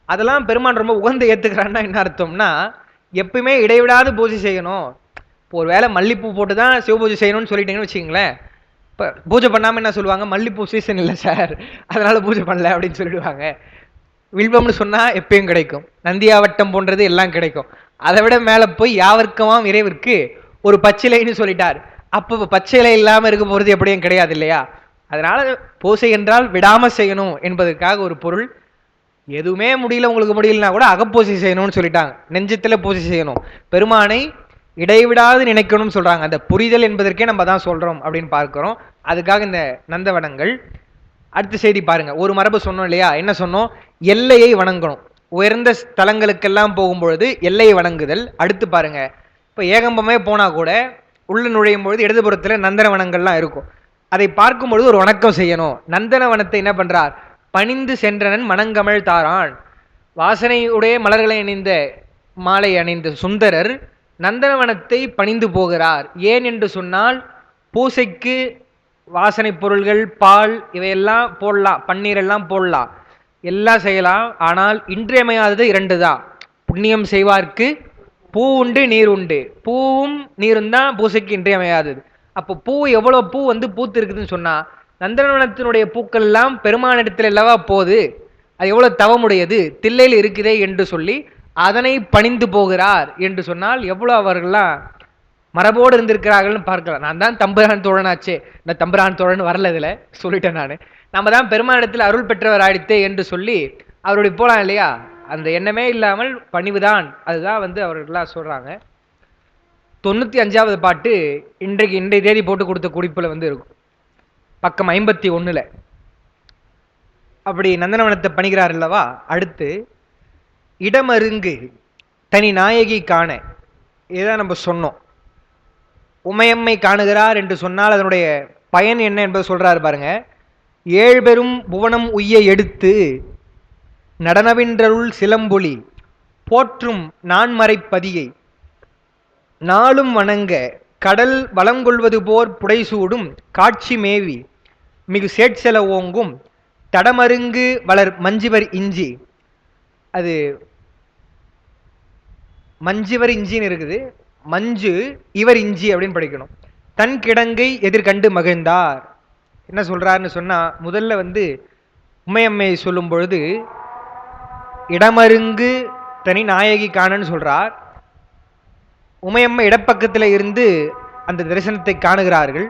அதெல்லாம் பெருமான் ரொம்ப உகந்து ஏத்துக்கிறான்னா என்ன அர்த்தம்னா, எப்பவுமே இடைவிடாது பூஜை செய்யணும். ஒரு வேளை மல்லிப்பூ போட்டு தான் சிவ பூஜை செய்யணும்னு சொல்லிட்டீங்கன்னு வச்சுங்களேன், இப்போ பூஜை பண்ணாமல் என்ன சொல்லுவாங்க, மல்லிப்பூ சீசன் இல்லை சார் அதனால பூஜை பண்ணல அப்படின்னு சொல்லிடுவாங்க. வில்வம்னு சொன்னால் எப்பயும் கிடைக்கும், நந்தியாவட்டம் போன்றது எல்லாம் கிடைக்கும். அதை விட மேலே போய் யாவர்க்கமாம் இறைவிற்கு ஒரு பச்சிலைன்னு சொல்லிட்டார். அப்போ பச்சிலை இல்லாமல் இருக்க போகிறது எப்படியும் கிடையாது இல்லையா. அதனால பூசை என்றால் விடாமல் செய்யணும் என்பதற்காக ஒரு பொருள். எதுவுமே முடியல உங்களுக்கு முடியலனா கூட அகப்பூசை செய்யணும்னு சொல்லிட்டாங்க, நெஞ்சத்தில் பூசை செய்யணும், பெருமானை இடைவிடாது நினைக்கணும்னு சொல்றாங்க. அந்த புரிதல் என்பதற்கே நம்ம தான் சொல்றோம் அப்படின்னு பார்க்கிறோம். அதுக்காக இந்த நந்தவனங்கள். அடுத்த செய்தி பாருங்க, ஒரு மரபு சொன்னோம் இல்லையா, என்ன சொன்னோம், எல்லையை வணங்கணும். உயர்ந்த ஸ்தலங்களுக்கெல்லாம் போகும்பொழுது எல்லையை வணங்குதல். அடுத்து பாருங்க, இப்போ ஏகம்பமே போனா கூட உள்ள நுழையும் பொழுது இடதுபுறத்துல நந்தனவனங்கள்லாம் இருக்கும். அதை பார்க்கும் பொழுது ஒரு வணக்கம் செய்யணும். நந்தனவனத்தை என்ன பண்றார், பணிந்து சென்றனன் மணங்கமழ் தாரான். வாசனையுடைய மலர்களை அணிந்த மாலை அணிந்த சுந்தரர் நந்தனவனத்தை பணிந்து போகிறார். ஏன் என்று சொன்னால், பூசைக்கு வாசனை பொருள்கள், பால் இவையெல்லாம் போடலாம், பன்னீர் எல்லாம் போடலாம், எல்லாம் செய்யலாம். ஆனால் இன்றியமையாதது இரண்டு தான். புண்ணியம் செய்வார்க்கு பூ உண்டு நீர் உண்டு. பூவும் நீரும் தான் பூசைக்கு இன்றியமையாதது. அப்போ பூ எவ்வளோ பூ பூத்து இருக்குதுன்னு சொன்னா, நந்தனவனத்தினுடைய பூக்கள் எல்லாம் பெருமானிடத்தில் அல்லவா போகுது, அது எவ்வளவு தவமுடையது, தில்லையில் இருக்குதே என்று சொல்லி அதனை பணிந்து போகிறார் என்று சொன்னால் எவ்வளவு அவர்கள்லாம் மரபோடு இருந்திருக்கிறார்கள்னு பார்க்கலாம். நான் தான் தம்பிரான் தோழனாச்சே, இந்த தம்பிரான் தோழன் வரல, இதில் சொல்லிட்டேன் நான். நம்ம தான் பெருமானிடத்தில் அருள் பெற்றவர் ஆயிடுத்தே என்று சொல்லி அவருடைய போலாம் இல்லையா. அந்த எண்ணமே இல்லாமல் பணிவுதான், அதுதான் அவர்கள்லாம் சொல்றாங்க. 95வது பாட்டு இன்றைய தேதி போட்டு கொடுத்த குறிப்பில் இருக்கும், பக்கம் 51. அப்படி நந்தனவனத்தை பணிகிறார் அல்லவா. அடுத்து இடமருங்கு தனி நாயகி காண, இதுதான் நம்ம சொன்னோம். உமையம்மை காணுகிறார் என்று சொன்னால் அதனுடைய பயன் என்ன என்பது சொல்றாரு பாருங்க. ஏழு பெரும் புவனம் உய்ய எடுத்து நடனவின்றருள் சிலம்பொலி போற்றும் நான்மறைப்பதியை நாளும் வணங்க கடல் வளங்கொள்வது போர் புடைசூடும் காட்சி மேவி மிகு சேட்செல ஓங்கும் தடமருங்கு வளர் மஞ்சிவர் இஞ்சி. அது மஞ்சிவர் இஞ்சின்னு இருக்குது, மஞ்சு இவர் இஞ்சி அப்படின்னு படிக்கணும். தன் கிடங்கை எதிர்கண்டு மகிழ்ந்தார். என்ன சொல்றாருன்னு சொன்னா, முதல்ல உமையம்மை சொல்லும் பொழுது இடமருங்கு தனி நாயகி காணன்னு சொல்றார். உமையம்மை இடப்பக்கத்தில் இருந்து அந்த தரிசனத்தை காணுகிறார்கள்.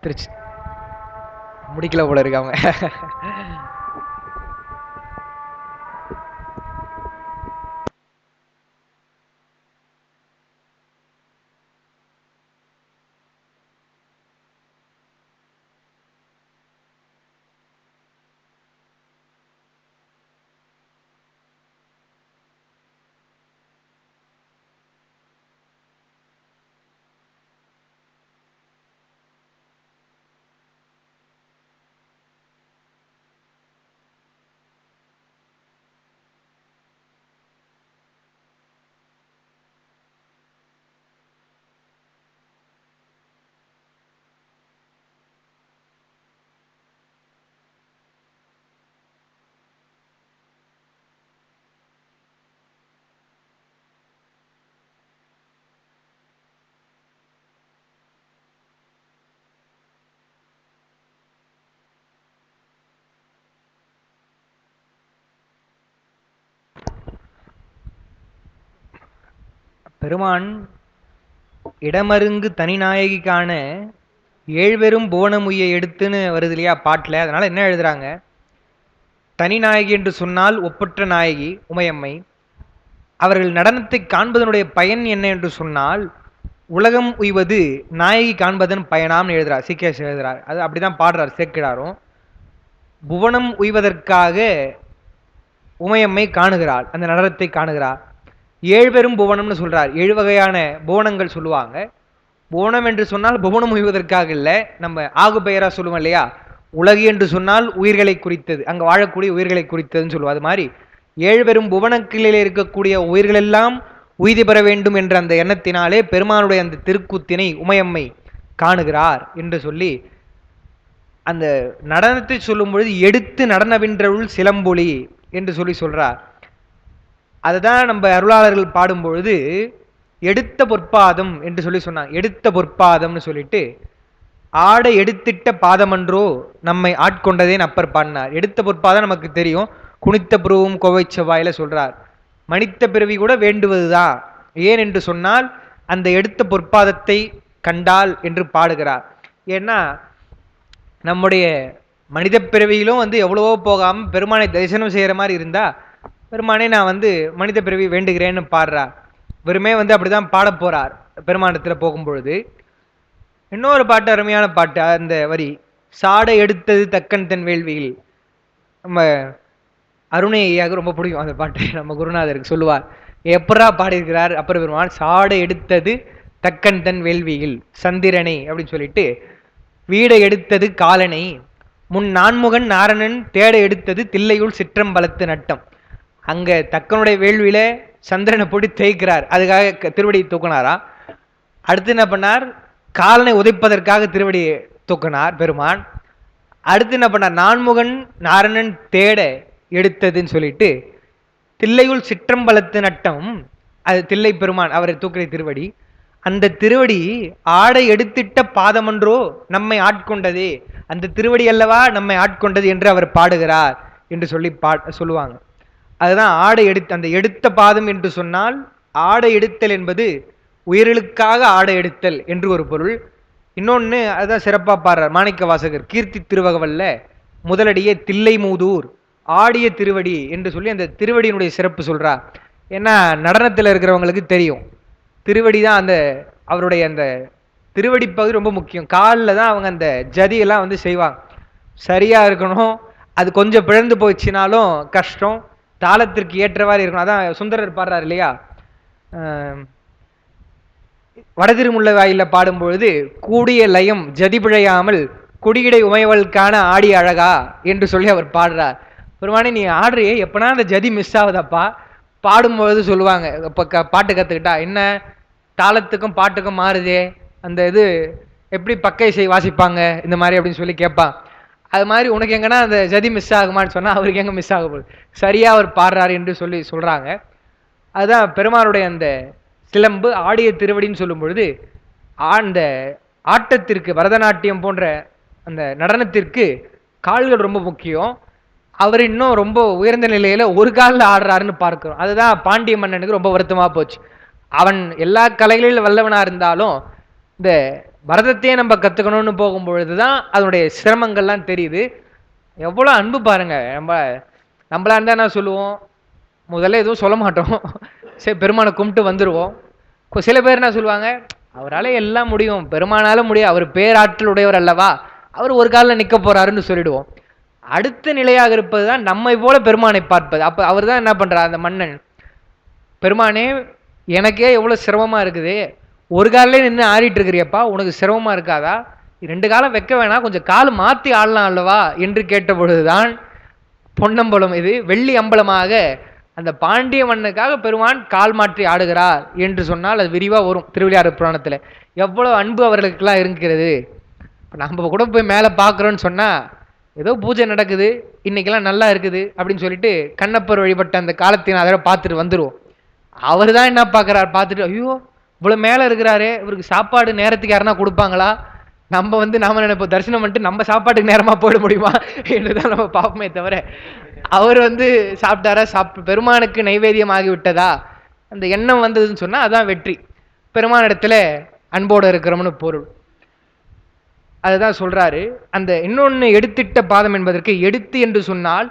திருச்சி முடிக்கல போல இருக்காங்க. பெருமான் இடமருங்கு தனிநாயகிக்கான ஏழ்வெரும் புவனமுய்ய எடுத்துன்னு வருது இல்லையா பாட்டுல, அதனால என்ன எழுதுறாங்க, தனிநாயகி என்று சொன்னால் ஒப்பற்ற நாயகி உமையம்மை. அவர்கள் நடனத்தை காண்பதனுடைய பயன் என்ன என்று சொன்னால் உலகம் உய்வது நாயகி காண்பதன் பயனாம்னு எழுதுறார், சீக்கிரம் எழுதுறார். அது அப்படிதான் பாடுறார் சேக்கிழாரும். புவனம் உய்வதற்காக உமையம்மை காணுகிறாள், அந்த நடனத்தை காணுகிறார். ஏழ்பெரும் புவனம்னு சொல்றார், 7 வகையான புவனங்கள் சொல்லுவாங்க. புவனம் என்று சொன்னால் புவனம் உய்வதற்காக இல்லை, நம்ம ஆகு பெயரா சொல்லுவோம் இல்லையா, உலகு என்று சொன்னால் உயிர்களை குறித்தது, அங்க வாழக்கூடிய உயிர்களை குறித்ததுன்னு சொல்லுவோம். அது மாதிரி 7 பெரும் புவனக்கிளையில் இருக்கக்கூடிய உயிர்கள் எல்லாம் உய்தி பெற வேண்டும் என்ற அந்த எண்ணத்தினாலே பெருமானுடைய அந்த திருக்கூத்தினை உமையம்மை காணுகிறார் என்று சொல்லி அந்த நடனத்தை சொல்லும் பொழுது எடுத்து நடனவென்றருள் சிலம்பொலி என்று சொல்லி சொல்றார். அதுதான் நம்ம அருளாளர்கள் பாடும் பொழுது எடுத்த பொற்பாதம் என்று சொல்லி சொன்னாங்க. எடுத்த பொற்பாதம்னு சொல்லிட்டு ஆடை எடுத்திட்ட பாதமன்றோ நம்மை ஆட்கொண்டதேன்னு அப்பர் பாடினார். எடுத்த பொற்பாதம் நமக்கு தெரியும், குனித்த புருவும் கோவை செவ்வாயில சொல்றார். மனித்த பிறவி கூட வேண்டுவதுதான், ஏன் என்று சொன்னால் அந்த எடுத்த பொற்பாதத்தை கண்டால் என்று பாடுகிறார். ஏன்னா நம்முடைய மனித பிறவியிலும் எவ்வளவோ போகாம பெருமானை தரிசனம் செய்யற மாதிரி இருந்தா பெருமானே நான் மனித பிறவி வேண்டுகிறேன்னு பாடுறா. வெறுமே அப்படிதான் பாட போறார் பெருமானத்துல போகும்பொழுது. இன்னொரு பாட்டு, அருமையான பாட்டு, அந்த வரி, சாடை எடுத்தது தக்கன் தன் வேள்வியில். நம்ம அருணையாக ரொம்ப பிடிக்கும் அந்த பாட்டு, நம்ம குருநாதருக்கு சொல்லுவார். எப்படா பாடியிருக்கிறார் அப்பர் பெருமான், சாடை எடுத்தது தக்கன் தன் வேள்வியில் சந்திரனை அப்படின்னு சொல்லிட்டு, வீடை எடுத்தது காலனை, முன் நான்முகன் நாரணன் தேட எடுத்தது தில்லையுள் சிற்றம்பலத்து நட்டம். அங்க தக்கனுடைய வேள்வியில சந்திரனை போட்டு தேய்க்கிறார், அதுக்காக திருவடியை தூக்கினாரா. அடுத்து என்ன பண்ணார், காலனை உதைப்பதற்காக திருவடியை தூக்கினார் பெருமான். அடுத்து என்ன பண்ணார், நான்முகன் நாரணன் தேட எடுத்ததுன்னு சொல்லிட்டு தில்லையுள் சிற்றம்பலத்து நட்டம், அது தில்லை பெருமான் அவரை தூக்கிற திருவடி. அந்த திருவடி ஆடை எடுத்திட்ட பாதமன்றோ நம்மை ஆட்கொண்டதே, அந்த திருவடி அல்லவா நம்மை ஆட்கொண்டது என்று அவர் பாடுகிறார் என்று சொல்லி சொல்லுவாங்க. அதுதான் ஆடை அந்த எடுத்த பாதம் என்று சொன்னால் ஆடை எடுத்தல் என்பது உயிர்களுக்காக ஆடை எடுத்தல் என்று ஒரு பொருள். இன்னொன்னு அதுதான் சிறப்பா பாடுறார் மாணிக்க வாசகர் கீர்த்தி திருவகவல்ல, முதலடியே தில்லை மூதூர் ஆடிய திருவடி என்று சொல்லி அந்த திருவடியினுடைய சிறப்பு சொல்றா. ஏன்னா நடனத்தில் இருக்கிறவங்களுக்கு தெரியும், திருவடி தான் அந்த அவருடைய அந்த திருவடி பகுதி ரொம்ப முக்கியம். காலில் தான் அவங்க அந்த ஜதியெல்லாம் செய்வாங்க, சரியா இருக்கணும். அது கொஞ்சம் பிழந்து போச்சுனாலும் கஷ்டம், தாளத்திற்கு ஏற்றவாறு இருக்கணும். அதான் சுந்தரர் பாடுறார் இல்லையா, வடதிருமுல்ல வாயில பாடும்பொழுது, கூடிய லயம் ஜதி பிழையாமல் குடியிடை உமையவளுக்கான ஆடி அழகா என்று சொல்லி அவர் பாடுறார். பெருமானே நீ ஆடுறியே, எப்பனா அந்த ஜதி மிஸ் ஆகுதாப்பா. பாடும்பொழுது சொல்லுவாங்க, இப்போ பாட்டு கற்றுக்கிட்டா என்ன தாளத்துக்கும் பாட்டுக்கும் மாறுதே, அந்த இது எப்படி பக்கை இசை வாசிப்பாங்க இந்த மாதிரி அப்படின்னு சொல்லி கேட்பான். அது மாதிரி உனக்கு எங்கன்னா அந்த ஜதி மிஸ் ஆகுமான்னு சொன்னால் அவருக்கு எங்கே மிஸ் ஆக போகுது, சரியாக அவர் பாடுறாரு என்று சொல்லி சொல்கிறாங்க. அதுதான் பெருமானுடைய அந்த சிலம்பு ஆடிய திருவடின்னு சொல்லும் பொழுது அந்த ஆட்டத்திற்கு, பரதநாட்டியம் போன்ற அந்த நடனத்திற்கு கால்கள் ரொம்ப முக்கியம். அவர் இன்னும் ரொம்ப உயர்ந்த நிலையில ஒரு காலில் ஆடுறாருன்னு பார்க்கிறோம். அதுதான் பாண்டிய மன்னனுக்கு ரொம்ப வருத்தமாக போச்சு. அவன் எல்லா கலைகளிலும் வல்லவனா இருந்தாலும் இந்த பரதத்தையே நம்ம கற்றுக்கணும்னு போகும்பொழுது தான் அதனுடைய சிரமங்கள்லாம் தெரியுது. எவ்வளோ அன்பு பாருங்க. நம்மளா இருந்தால் என்ன சொல்லுவோம், முதல்ல எதுவும் சொல்ல மாட்டோம், சரி பெருமானை கும்பிட்டு வந்துடுவோம். சில பேர் என்ன சொல்லுவாங்க, அவரால் எல்லாம் முடியும், பெருமானால முடியும், அவர் பேராற்றல் உடையவர் அல்லவா, அவர் ஒரு காலில் நிற்க போறாருன்னு சொல்லிடுவோம். அடுத்த நிலையாக இருப்பது தான் நம்மை போல பெருமானை பார்ப்பது. அப்போ அவர் தான் என்ன பண்ணுறார், அந்த மன்னன், பெருமானே எனக்கே எவ்வளோ சிரமமாக இருக்குது, ஒரு காலிலே நின்று ஆடிட்டு இருக்கிறியப்பா, உனக்கு சிரமமாக இருக்காதா, 2 காலம் வைக்க வேணாம், கொஞ்சம் கால் மாற்றி ஆடலாம் அல்லவா என்று கேட்ட பொழுதுதான் பொன்னம்பலம் இது வெள்ளி அம்பலமாக அந்த பாண்டிய மன்னனுக்காக பெருமான் கால் மாற்றி ஆடுகிறார் என்று சொன்னால் அது விரிவாக வரும் திருவிளையாடற் புராணத்தில். எவ்வளோ அன்பு அவர்களுக்கெல்லாம் இருக்கிறது. இப்போ நம்ம கூட போய் மேலே பார்க்குறோன்னு சொன்னால் ஏதோ பூஜை நடக்குது, இன்னைக்கெல்லாம் நல்லா இருக்குது அப்படின்னு சொல்லிட்டு கண்ணப்பர் வழிபட்ட அந்த காலத்தின் அதை பார்த்துட்டு வந்துடுவோம். அவர் தான் என்ன பார்க்குறாரு, பார்த்துட்டு ஐயோ இவ்வளோ மேலே இருக்கிறாரு, இவருக்கு சாப்பாடு நேரத்துக்கு யாருன்னா கொடுப்பாங்களா, நம்ம நாம நினைப்போம் தரிசனம் பண்ணிட்டு நம்ம சாப்பாட்டுக்கு நேரமாக போயிட முடியுமா என்றுதான் நம்ம பார்ப்போமே தவிர, அவர் சாப்பிட்டாரா, பெருமானுக்கு நைவேத்தியம் ஆகிவிட்டதா அந்த எண்ணம் வந்ததுன்னு சொன்னால் அதான் வெற்றி. பெருமானிடத்துல அன்போடு இருக்கிறோம்னு பொருள். அதுதான் சொல்றாரு. அந்த இன்னொன்று எடுத்திட்ட பாதம் என்பதற்கு எடுத்து என்று சொன்னால்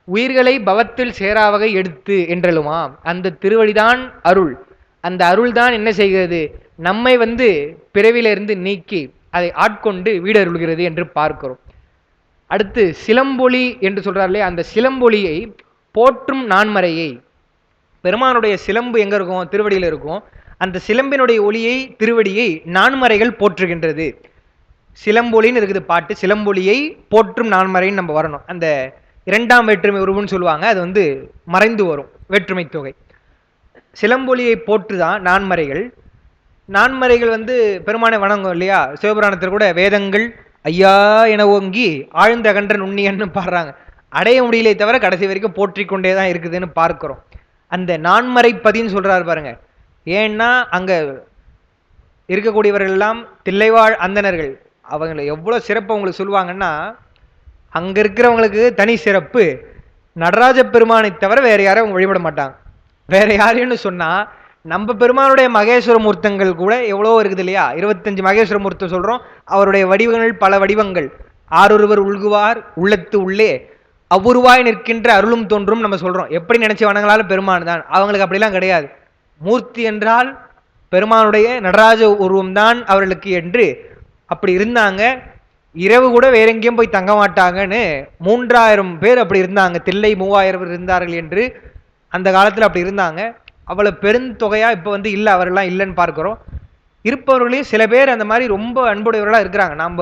உயிர்களை பவத்தில் சேராவகை எடுத்து என்றலுமாம். அந்த திருவடிதான் அருள். அந்த அருள் தான் என்ன செய்கிறது, நம்மை பிறவிலிருந்து நீக்கி அதை ஆட்கொண்டு வீடருள்கிறது என்று பார்க்கிறோம். அடுத்து சிலம்பொலி என்று சொல்றாருலே, அந்த சிலம்பொலியை போற்றும் நான்மறையை, பெருமானுடைய சிலம்பு எங்க இருக்கும், திருவடியில் இருக்கும். அந்த சிலம்பினுடைய ஒளியை திருவடியை நான்மறைகள் போற்றுகின்றது. சிலம்பொலின்னு இருக்குது பாட்டு, சிலம்பொலியை போற்றும் நான்மறைன்னு நம்ம வரணும். அந்த 2ஆம் வேற்றுமை உருவுன்னு சொல்லுவாங்க, அது மறைந்து வரும் வேற்றுமை தொகை. சிலம்பொலியை போற்றுதான் நான்மறைகள். நான்மறைகள் பெருமானை வணங்கும் இல்லையா, சிவபுராணத்தில் கூட வேதங்கள் ஐயா என ஓங்கி ஆழ்ந்த அகன்ற நுண்ணியன்னு பாடுறாங்க. அடைய முடியலை தவிர கடைசி வரைக்கும் போற்றி கொண்டே தான் இருக்குதுன்னு பார்க்கிறோம். அந்த நான்மறை பதின்னு சொல்றாரு பாருங்க. ஏன்னா அங்க இருக்கக்கூடியவர்கள் எல்லாம் தில்லைவாழ் அந்தணர்கள், அவங்களை எவ்வளோ சிறப்பு அவங்களுக்கு சொல்லுவாங்கன்னா, அங்க இருக்கிறவங்களுக்கு தனி சிறப்பு, நடராஜ பெருமானை தவிர வேற யாரும் அவங்க வழிபட மாட்டாங்க. வேற யாருன்னு சொன்னா நம்ம பெருமானுடைய மகேஸ்வர மூர்த்தங்கள் கூட எவ்வளோ இருக்குது இல்லையா, 25 மகேஸ்வர மூர்த்தம் சொல்றோம். அவருடைய வடிவங்கள் பல வடிவங்கள். ஆரொருவர் உள்குவார் உள்ளத்து உள்ளே அவ்வுருவாய் நிற்கின்ற அருளும் தோன்றும் நம்ம சொல்றோம். எப்படி நினைச்சு வணங்களாலும் பெருமான் தான். அவங்களுக்கு அப்படிலாம் கிடையாது. மூர்த்தி என்றால் பெருமானுடைய நடராஜ உருவம் தான் அவர்களுக்கு என்று அப்படி இருந்தாங்க. இரவு கூட வேற எங்கேயும் போய் தங்க மாட்டாங்கன்னு 3000 பேர் அப்படி இருந்தாங்க. தில்லை 3000 பேர் இருந்தார்கள் என்று அந்த காலத்தில் அப்படி இருந்தாங்க. அவ்வளோ பெருந்தொகையா இப்போ இல்லை, அவரெல்லாம் இல்லைன்னு பார்க்கிறோம். இருப்பவர்களையும் சில பேர் அந்த மாதிரி ரொம்ப அன்புடையவர்களாக இருக்கிறாங்க. நாம்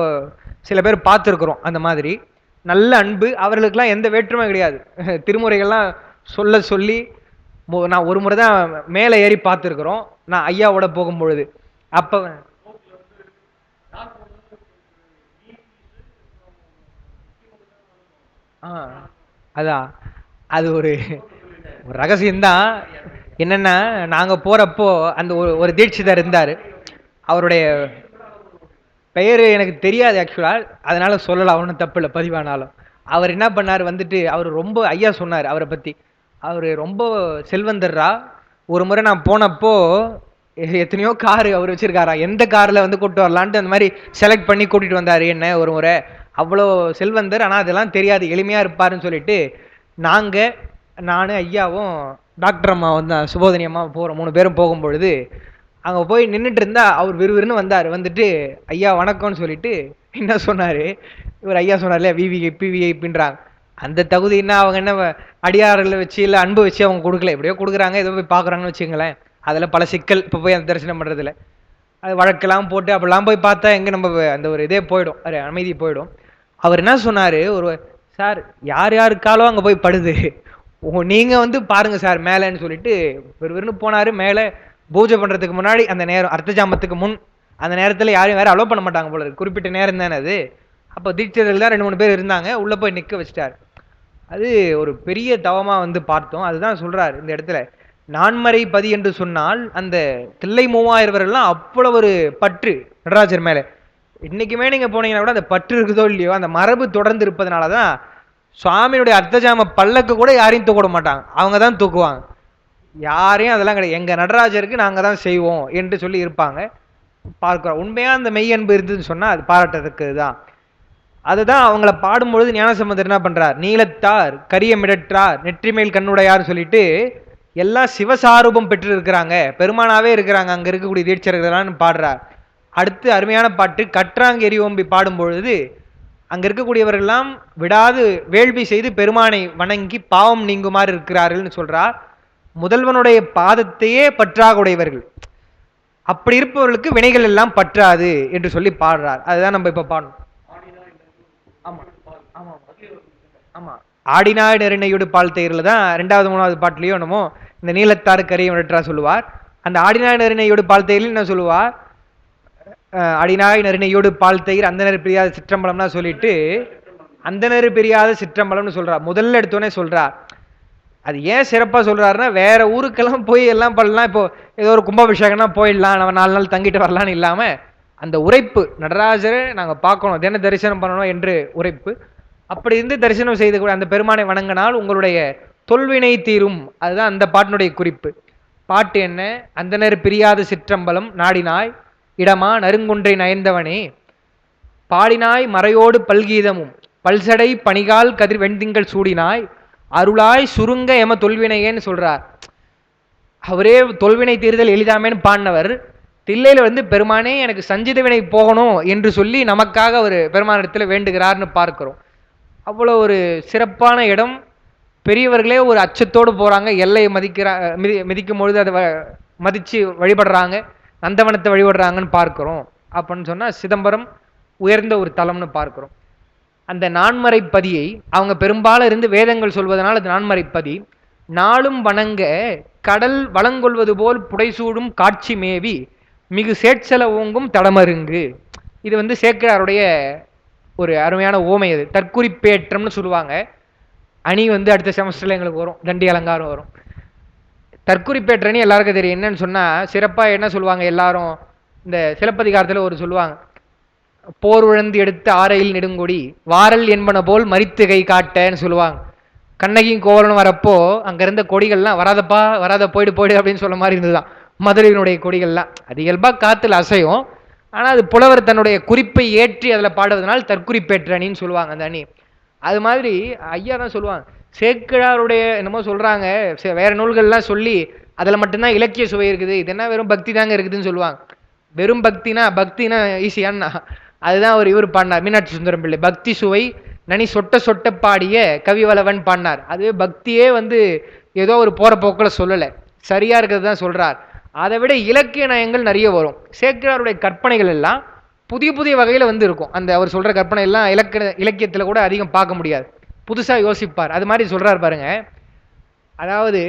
சில பேர் பார்த்துருக்குறோம் அந்த மாதிரி நல்ல அன்பு. அவர்களுக்கெல்லாம் எந்த வேற்றுமை கிடையாது. திருமுறைகள்லாம் சொல்லி நான் ஒரு முறை தான் மேலே ஏறி பார்த்துருக்குறோம், நான் ஐயாவோட போகும்பொழுது. அப்போ அதான் அது ஒரு ரகசியம்தான். என்னன்னா, நாங்கள் போகிறப்போ அந்த ஒரு தீட்சிதர் இருந்தார். அவருடைய பெயர் எனக்கு தெரியாது ஆக்சுவலாக, அதனால சொல்லலாம், ஒன்றும் தப்பு இல்லை பதிவானாலும். அவர் என்ன பண்ணார், அவர் ரொம்ப ஐயா சொன்னார் அவரை பற்றி, அவர் ரொம்ப செல்வந்தர்ரா. ஒரு முறை நான் போனப்போ எத்தனையோ காரு அவர் வச்சிருக்காரா, எந்த காரில் கூப்பிட்டு வரலான்ட்டு அந்த மாதிரி செலக்ட் பண்ணி கூட்டிகிட்டு வந்தார் என்ன ஒரு முறை. அவ்வளோ செல்வந்தர், ஆனால் அதெல்லாம் தெரியாது, எளிமையாக இருப்பாருன்னு சொல்லிட்டு நாங்கள், நான் ஐயாவும் டாக்டர் அம்மா சுபோதனி அம்மா போகிறோம், 3 பேரும் போகும்பொழுது அங்கே போய் நின்றுட்டு இருந்தா அவர் விறுவிறுன்னு வந்தார். ஐயா வணக்கம்னு சொல்லிட்டு என்ன சொன்னார், இவர் ஐயா சொன்னார் இல்லையா விவிஐபி விஐபின்றாங்க. அந்த தகுதின்னா அவங்க என்ன அடியார்களை வச்சு இல்லை அன்பு வச்சு அவங்க கொடுக்கல, எப்படியோ கொடுக்குறாங்க, ஏதோ போய் பார்க்குறாங்கன்னு வச்சுங்களேன். அதில் பல சிக்கல் இப்போ போய் அந்த தரிசனம் பண்ணுறதுல அது வழக்கெல்லாம் போட்டு அப்படிலாம் போய் பார்த்தா எங்கே நம்ம அந்த ஒரு இதே போயிடும், அது அமைதி போயிடும். அவர் என்ன சொன்னார், ஒரு சார் யார் யாருக்காலும் அங்கே போய் படுது, நீங்கள் பாருங்க சார் மேலேன்னு சொல்லிட்டு வெறுன்னு போனார். மேலே பூஜை பண்ணுறதுக்கு முன்னாடி அந்த நேரம் அர்த்தஜாமத்துக்கு முன் அந்த நேரத்தில் யாரையும் வேறு அலோவ் பண்ண மாட்டாங்க போல இருக்கு, குறிப்பிட்ட நேரம் தானே அது. அப்போ தீட்சிதர்கள் தான் 2-3 பேர் இருந்தாங்க, உள்ளே போய் நிற்க வச்சிட்டார். அது ஒரு பெரிய தவமாக பார்த்தோம். அதுதான் சொல்கிறார் இந்த இடத்துல, நான்மறை பதி என்று சொன்னால் அந்த தில்லை 3000 அவ்வளோ ஒரு பற்று நடராஜர் மேலே. இன்றைக்குமே நீங்கள் போனீங்கன்னா கூட அந்த பற்று இருக்குதோ இல்லையோ, அந்த மரபு தொடர்ந்து இருப்பதனால தான் சுவாமியுடைய அர்த்தஜாம பல்லக்கு கூட யாரையும் தூக்கிட மாட்டாங்க, அவங்க தான் தூக்குவாங்க. யாரையும் அதெல்லாம் கிடையாது, எங்கள் நடராஜருக்கு நாங்கள் தான் செய்வோம் என்று சொல்லி இருப்பாங்க. பார்க்கிறோம். உண்மையா அந்த மெய் அன்பு இருந்ததுன்னு சொன்னா அது பாராட்டத்தக்கது தான். அதுதான் அவங்கள பாடும்பொழுது ஞானசம்பந்தர் என்ன பண்றார், நீலத்தார் கரிய மிடற்றார் நெற்றிமேல் கண்ணுடையார் சொல்லிட்டு எல்லாம் சிவசாரூபம் பெற்று இருக்கிறாங்க, பெருமானாவே இருக்கிறாங்க அங்க இருக்கக்கூடிய தீட்சர்கள்னு பாடுறார். அடுத்து அருமையான பாட்டு கற்றாங்கெரி ஓம்பி பாடும் பொழுது அங்க இருக்கக்கூடியவர்கள் எல்லாம் விடாது வேள்வி செய்து பெருமானை வணங்கி பாவம் நீங்குமாறு இருக்கிறார்கள்னு சொல்றார். முதல்வனுடைய பாதத்தையே பற்றாக உடையவர்கள், அப்படி இருப்பவர்களுக்கு வினைகள் எல்லாம் பற்றாது என்று சொல்லி பாடுறார். அதுதான் நம்ம இப்ப பாடணும். ஆமா ஆமா ஆமா, ஆடினாய் நெருணையோடு பால் தேர்ல தான் 2வது 3வது பாட்டுலயோ என்னமோ இந்த நீலத்தாறு கரையை விடற்றா சொல்லுவார். அந்த ஆடினாய் நெருணையோடு பால் தேரில் என்ன சொல்லுவார், அடினாய் நெருணையோடு பால் தயிர் அந்தனர் பிரியாத சிற்றம்பலம்னா சொல்லிட்டு அந்தனர் பிரியாத சிற்றம்பலம்னு சொல்றார். முதல்ல எடுத்தோடனே சொல்றார். அது ஏன் சிறப்பா சொல்றாருன்னா, வேற ஊருக்கெல்லாம் போய் எல்லாம் பண்ணலாம், இப்போ ஏதோ ஒரு கும்பாபிஷேகம்னா போயிடலாம், நம்ம 4 நாள் தங்கிட்டு வரலான்னு இல்லாம அந்த உரைப்பு நடராஜரை நாங்க பார்க்கணும், தின தரிசனம் பண்ணணும் என்று உரைப்பு. அப்படி இருந்து தரிசனம் செய்து கூட அந்த பெருமானை வணங்கினால் உங்களுடைய தொல்வினை தீரும். அதுதான் அந்த பாட்டினுடைய குறிப்பு. பாட்டு என்ன, அந்தனர் பிரியாத சிற்றம்பலம் நாடினாய் இடமா நறுங்குன்றை நயந்தவனே பாடினாய் மறையோடு பல்கீதமும் பல்சடை பணிகால் கதிர் வெண்திங்கள் சூடினாய் அருளாய் சுருங்க எம தொல்வினையேன்னு சொல்றார். அவரே தொல்வினை தீர்தல் எளிதாமேன்னு பாடினவர் தில்லையில வந்து பெருமானே எனக்கு சஞ்சித வினை போகணும் என்று சொல்லி நமக்காக ஒரு பெருமானிடத்துல வேண்டுகிறார்னு பார்க்கிறோம். அவ்வளோ ஒரு சிறப்பான இடம். பெரியவர்களே ஒரு அச்சத்தோடு போறாங்க, எல்லையை மிதிக்கும் பொழுது அதை மதிச்சு வழிபடுறாங்க, நந்தவனத்தை வழிபடுறாங்கன்னு பார்க்கிறோம். அப்படின்னு சொன்னா சிதம்பரம் உயர்ந்த ஒரு தலம்னு பார்க்கிறோம். அந்த நான்மறைப்பதியை அவங்க பெரும்பாலும் இருந்து வேதங்கள் சொல்வதனால் அது நான்மறைப்பதி. நாளும் வணங்க கடல் வளங்கொள்வது போல் புடைசூடும் காட்சி மேவி மிகு சேட்சல ஓங்கும் தடமருங்கு. இது வந்து சேக்கிழாருடைய ஒரு அருமையான ஓமை. அது தற்குறிப்பேற்றம்னு சொல்லுவாங்க. அணி வந்து அடுத்த செமஸ்டர்ல எங்களுக்கு வரும், தண்டி அலங்காரம் வரும். தற்குறிப்பேற்றணி எல்லாருக்கும் தெரியும். என்னன்னு சொன்னா சிறப்பா என்ன சொல்லுவாங்க எல்லாரும், இந்த சிலப்பதிகாரத்துல ஒரு சொல்லுவாங்க, போர் உழந்து எடுத்து ஆரையில் நெடுங்கொடி வாரல் என்பன போல் மரித்து கை காட்டன்னு சொல்லுவாங்க. கண்ணகியும் கோவலனும் வரப்போ அங்க இருந்த கொடிகள்லாம் வராதப்பா வராத போயிடு போயிடு அப்படின்னு சொல்ல மாதிரி இருந்ததுதான் மதுரையினுடைய கொடிகள்லாம். அது இயல்பா காத்துல அசையும், ஆனா அது புலவர் தன்னுடைய குறிப்பை ஏற்றி அதில் பாடுவதனால் தற்குறிப்பேற்ற அணின்னு சொல்லுவாங்க அந்த அணி. அது மாதிரி ஐயா தான் சொல்லுவாங்க, சேக்கிழாருடைய என்னமோ சொல்றாங்க வேற நூல்கள்லாம் சொல்லி அதில் மட்டும்தான் இலக்கிய சுவை இருக்குது, இது என்ன வெறும் பக்தி தாங்க இருக்குதுன்னு சொல்லுவாங்க. வெறும் பக்தினா ஈஸியானா அதுதான் ஒரு இவர் பாடினார், மீனாட்சி சுந்தரம் பிள்ளை. பக்தி சுவை நனி சொட்ட சொட்ட பாடிய கவிவலவன் பாடினார். அதுவே பக்தியே வந்து ஏதோ ஒரு போற போக்கில் சொல்லலை, சரியா இருக்கிறது தான் சொல்றார். அதை விட இலக்கிய நயங்கள் நிறைய வரும். சேக்கிழாருடைய கற்பனைகள் எல்லாம் புதிய புதிய வகையில் வந்து இருக்கும். அந்த அவர் சொல்ற கற்பனை எல்லாம் இலக்கியத்தில் கூட அதிகம் பார்க்க முடியாது, புதுசா யோசிப்பார். அது மாதிரி சொல்றார் பாருங்க. அதாவது